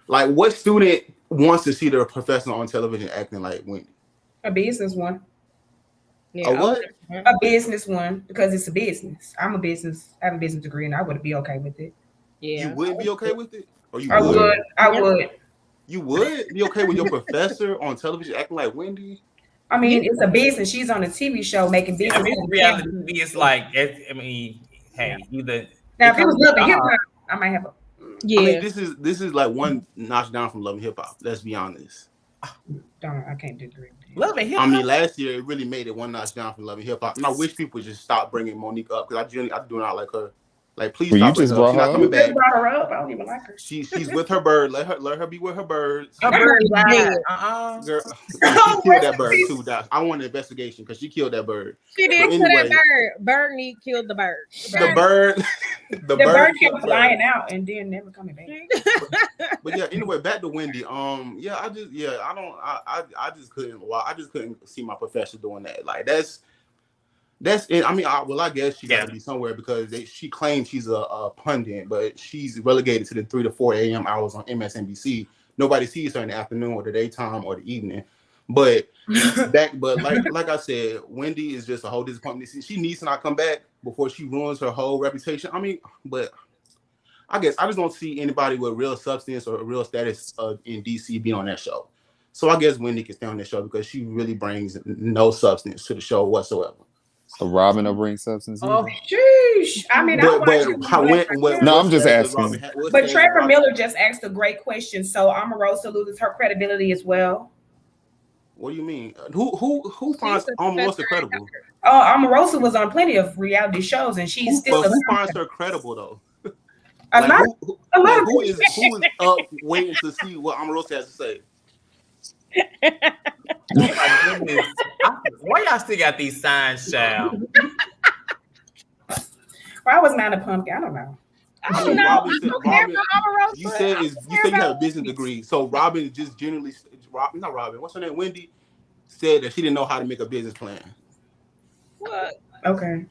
like, what student wants to see their professor on television acting like Wendy? A business one. Yeah, A what? A business one, because it's a business. I have a business degree, and I would be okay with it. Yeah. You would be okay with it? Or you I would. You would be okay with your professor on television acting like Wendy? I mean, it's a business. She's on a TV show making business. Reality TV is like, hey, either. Now, if it was Love and Hip Hop, I might have a. Yeah. I mean, this is like one notch down from Love and Hip Hop. Let's be honest. I can't disagree. Love and Hip Hop. I mean, last year it really made it one notch down from Love and Hip Hop, and I wish people would just stop bringing Monique up because I do not like her. Like, please Well, stop. you just She's not coming back. Brought her up. I don't even like her. She's with her bird. Let her be with her birds. Her bird died. Girl, she killed that bird too. I want an investigation because she killed that bird. She did kill that bird. Bird killed the bird. The bird kept flying out and then never coming back. But yeah, anyway, back to Wendy. I just couldn't see my professor doing that. Like that's it. I mean, I guess she got to be somewhere because she claims she's a pundit, but she's relegated to the 3 to 4 a.m. hours on MSNBC. Nobody sees her in the afternoon or the daytime or the evening. But like I said, Wendy is just a whole disappointment. She needs to not come back before she ruins her whole reputation. I mean, but I guess I just don't see anybody with real substance or real status in DC being on that show. So I guess Wendy can stay on that show because she really brings no substance to the show whatsoever. So Robyn will bring substance. Oh, sheesh. I mean, I'm just asking. But Trevor Miller just asked a great question, so Omarosa loses her credibility as well. What do you mean? Who finds Omarosa credible? Omarosa was on plenty of reality shows, and she's still. But who finds her credible though? Who is waiting to see what Omarosa has to say? Oh my goodness. Why y'all still got these signs, child? I was not a pumpkin. I don't know. You said you have a business degree. So Robyn just generally, not Robyn. What's her name? Wendy said that she didn't know how to make a business plan. What? Okay.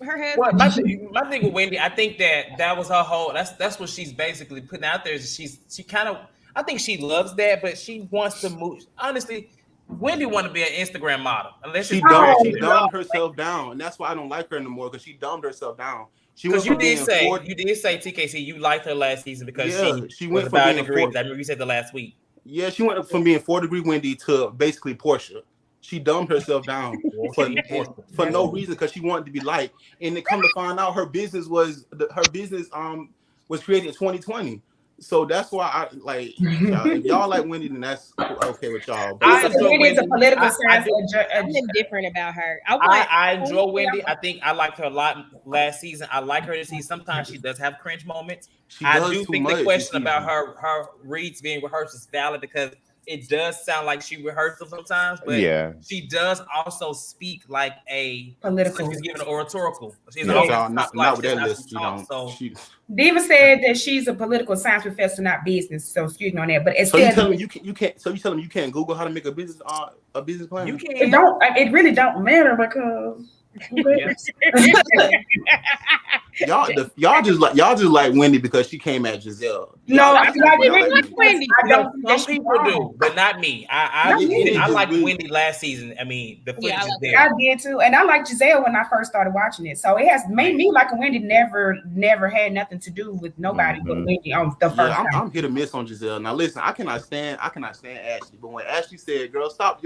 Her head. Well, my thing with Wendy, I think that was her whole. That's what she's basically putting out there. Is she kind of. I think she loves that, but she wants to move. Honestly, Wendy want to be an Instagram model. Unless she dumbed herself down, and that's why I don't like her anymore because she dumbed herself down. Because you did say TKC you liked her last season because she went from being degrees. I remember you said the last week. Yeah, she went from being 4-degree Wendy to basically Portia. She dumbed herself down for no reason because she wanted to be liked. And to come to find out, her business was created in 2020. So that's why I like. If y'all like Wendy, then that's okay with y'all. Wendy's a political science. I'm indifferent about her. I enjoy Wendy. I think I liked her a lot last season. I like her this season. Sometimes she does have cringe moments. I do think the question about her reads being rehearsed is valid because it does sound like she rehearsed sometimes, but she does also speak like a political. She's giving an oratorical. She's not with that list. Diva said that she's a political science professor, not business. So excuse me on that. But so you telling me you can't? So you telling me you can't Google how to make a business plan? You can. It really don't matter because. y'all just like Wendy because she came at Gizelle. No, I like Wendy. Some people do, but not me. I liked Wendy last season. I mean, the footage is there. I did too, and I liked Gizelle when I first started watching it. So it has made me like Wendy. Never had nothing to do with nobody but Wendy on the first time. I'm hit or miss on Gizelle. Now listen, I cannot stand Ashley, but when Ashley said, "Girl, stop,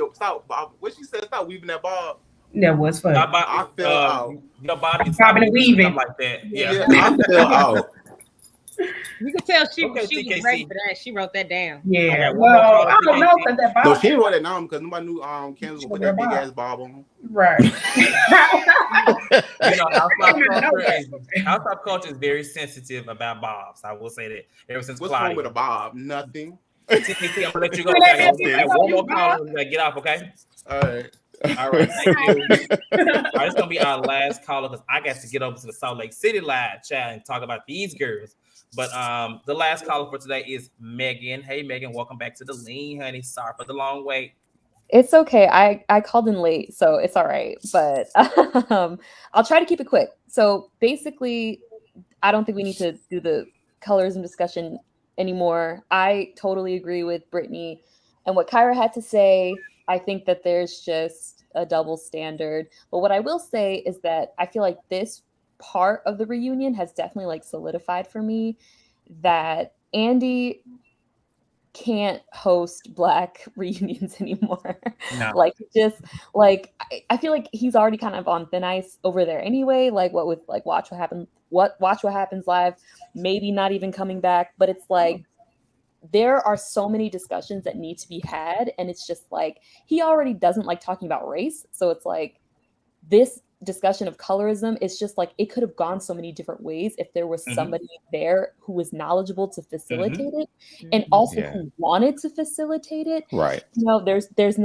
what she said, stop weaving that bob." That was funny. I fell out. Your body and weaving like that. Yeah, I fell out. You can tell she was ready for that. She wrote that down. Yeah. Well, I don't know because that bob. No, she didn't write that down because nobody knew Candiace would put that big ass bob on. Right. Our culture is very sensitive about bobs. I will say that. Ever since what's wrong with a bob? Nothing. TKC, I'm gonna let you go. Okay? One more call. Get off, okay? All right. All right, thank you. All right, it's gonna be our last caller because I got to get over to the Salt Lake City live chat and talk about these girls. But the last caller for today is Megan. Hey, Megan, welcome back to the lean, honey. Sorry for the long wait. It's okay. I called in late, so it's all right. But I'll try to keep it quick. So basically, I don't think we need to do the colorism discussion anymore. I totally agree with Brittany and what Kyra had to say. I think that there's just a double standard. But what I will say is that I feel like this part of the reunion has definitely like solidified for me that Andy can't host Black reunions anymore. No. Like just like I feel like he's already kind of on thin ice over there anyway. Like what with like Watch What Happens Live, maybe not even coming back, but it's like there are so many discussions that need to be had. And it's just like, he already doesn't like talking about race. So it's like this discussion of colorism is just like, it could have gone so many different ways if there was somebody there who was knowledgeable to facilitate it and also who wanted to facilitate it. Right. You know, there's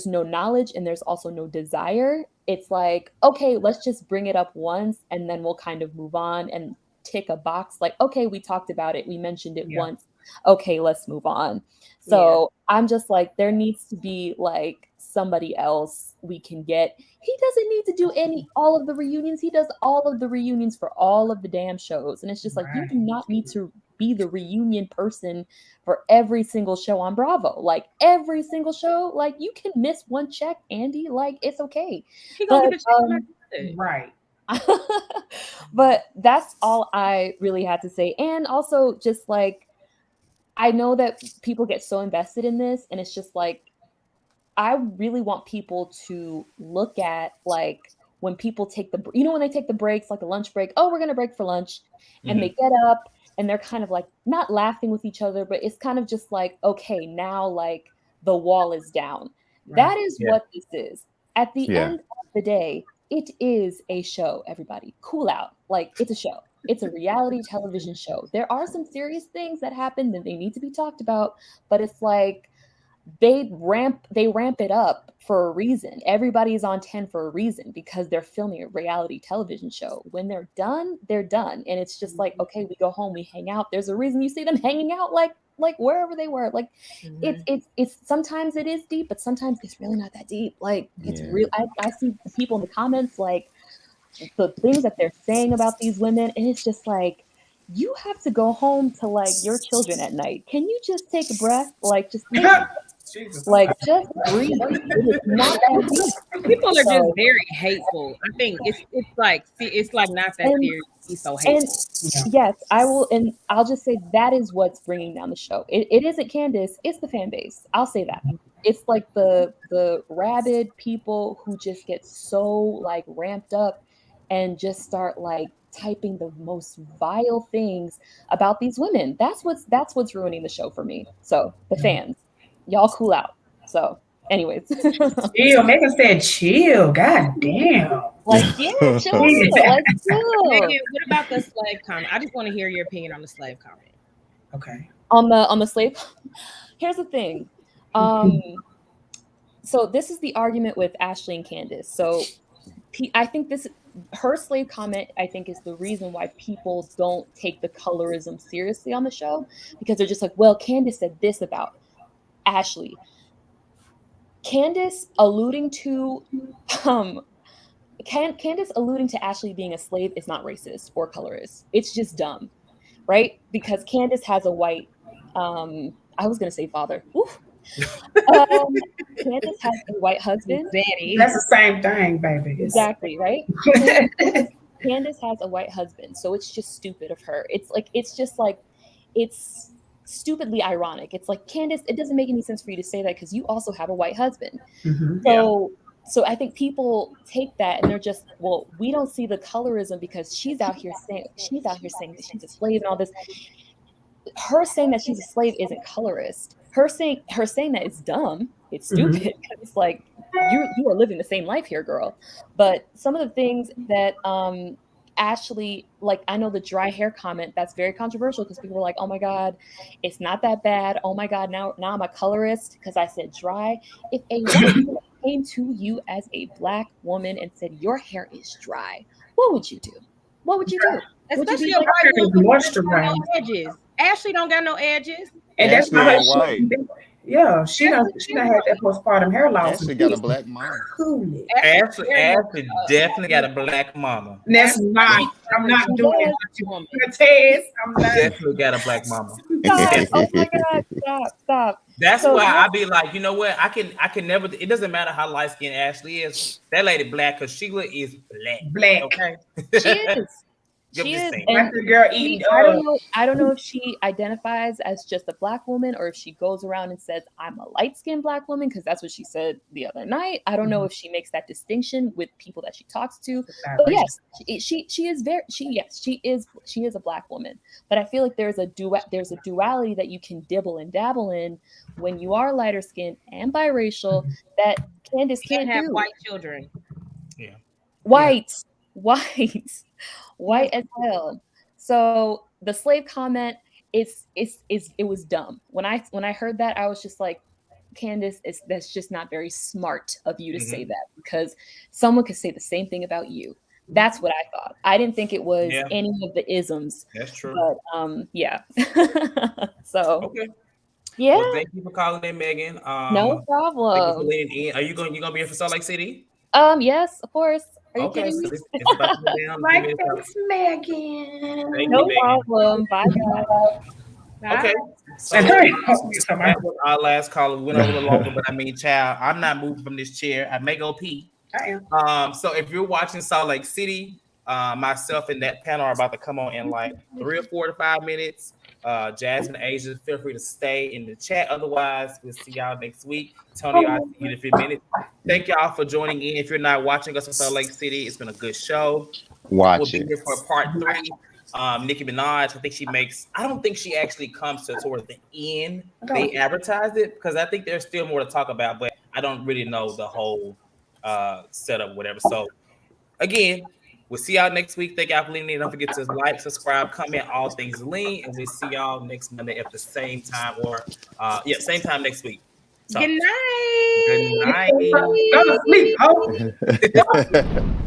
no knowledge and there's also no desire. It's like, okay, let's just bring it up once and then we'll kind of move on and tick a box. Like, okay, we talked about it. We mentioned it once. Okay, let's move on. So I'm just like, there needs to be like somebody else we can get. He doesn't need to do all of the reunions. He does all of the reunions for all of the damn shows. And it's just like, you do not need to be the reunion person for every single show on Bravo. Like every single show, like you can miss one check, Andy. Like it's okay. Right. But that's all I really had to say. And also just like, I know that people get so invested in this and it's just like, I really want people to look at like when people take when they take the breaks, like a lunch break, oh, we're going to break for lunch and they get up and they're kind of like not laughing with each other, but it's kind of just like, okay, now like the wall is down. Right. That is what this is. At the end of the day, it is a show, everybody. Cool out. Like it's a show. It's a reality television show. There are some serious things that happen that they need to be talked about, but it's like they ramp it up for a reason. Everybody's on 10 for a reason because they're filming a reality television show. When they're done, they're done. And it's just like, okay, we go home, we hang out. There's a reason you see them hanging out like wherever they were. Like it's sometimes it is deep, but sometimes it's really not that deep. Like it's real. I see people in the comments like the things that they're saying about these women, and it's just like, you have to go home to like your children at night. Can you just take a breath? Like just take Jesus. like just breathe. It is not that deep. People are just very hateful. I think it's like not that serious to be so hateful. Yes, I will, and I'll just say that is what's bringing down the show. It isn't Candiace, it's the fan base. I'll say that. It's like the rabid people who just get so like ramped up and just start like typing the most vile things about these women. That's what's ruining the show for me. So the fans, y'all cool out. So anyways. Chill. Megan said chill. God damn. Like, yeah, chill. Like, chill. Megan, what about the slave comment? I just want to hear your opinion on the slave comment. Okay. On the slave. Here's the thing. So this is the argument with Ashley and Candiace. So I think her slave comment, I think, is the reason why people don't take the colorism seriously on the show, because they're just like, well, Candiace said this about Ashley. Candiace alluding to Candiace alluding to Ashley being a slave is not racist or colorist. It's just dumb, right? Because Candiace has a white, I was gonna say father. Oof. Candiace has a white husband. That's the same thing, baby. Exactly, right? Candiace has a white husband, so it's just stupid of her. It's stupidly ironic. It's like, Candiace, it doesn't make any sense for you to say that because you also have a white husband. So I think people take that and they're just, well, we don't see the colorism because she's out here saying that she's a slave and all this. Her saying that she's a slave isn't colorist. Her saying that it's dumb. It's stupid. It's like, you are living the same life here, girl. But some of the things that Ashley, like, I know the dry hair comment, that's very controversial because people were like, oh my God, it's not that bad. Oh my God, now I'm a colorist because I said dry. If a white woman came to you as a black woman and said your hair is dry, what would you do? What would you do? Especially a white woman with no edges. Ashley don't got no edges. And that's not white. Yeah, she done had that postpartum hair loss. Ashley got a black mama. Ashley definitely got a black mama. That's not. I'm not doing it. I'm not. Definitely got a black mama. Oh my God! Stop. That's why I be like, you know what? I can never. It doesn't matter how light skinned Ashley is. That lady black because Sheila is black. Okay, she is. She is. And the girl eating. I don't know if she identifies as just a black woman or if she goes around and says I'm a light-skinned black woman, because that's what she said the other night. I don't know if she makes that distinction with people that she talks to. But yes, she is a black woman. But I feel like there's a duality that you can dibble and dabble in when you are lighter skinned and biracial that Candiace can't have do. White children. Yeah. White as hell. So the slave comment, it was dumb. When I heard that, I was just like, Candiace, that's just not very smart of you to say that, because someone could say the same thing about you. That's what I thought. I didn't think it was any of the isms. That's true. But yeah. So okay. Yeah. Well, thank you for calling in, Megan. No problem. Thank you for letting in. Are you gonna be here for Salt Lake City? Yes, of course. Are you kidding me? So it's about to go down. Like that's Megan. No problem. Bye, guys. Okay. So that was our last call. We went over a little longer, but I mean, child, I'm not moving from this chair. I may go pee. I am. So if you're watching Salt Lake City, myself and that panel are about to come on in like 3 or 4 to 5 minutes. Jasmine, Asia, feel free to stay in the chat. Otherwise, we'll see y'all next week. Tony, I'll see you in a few minutes. Thank y'all for joining in. If you're not watching us in Salt Lake City, it's been a good show. We'll be here for part 3. Nicki Minaj, I don't think she actually comes towards the end. They advertised it because I think there's still more to talk about, but I don't really know the whole setup, whatever. So again, We'll see y'all next week. Thank y'all for listening. Don't forget to like, subscribe, comment, all things lean, and we'll see y'all next Monday at the same time, or same time next week. So, good night. Good night. Go to sleep, ho.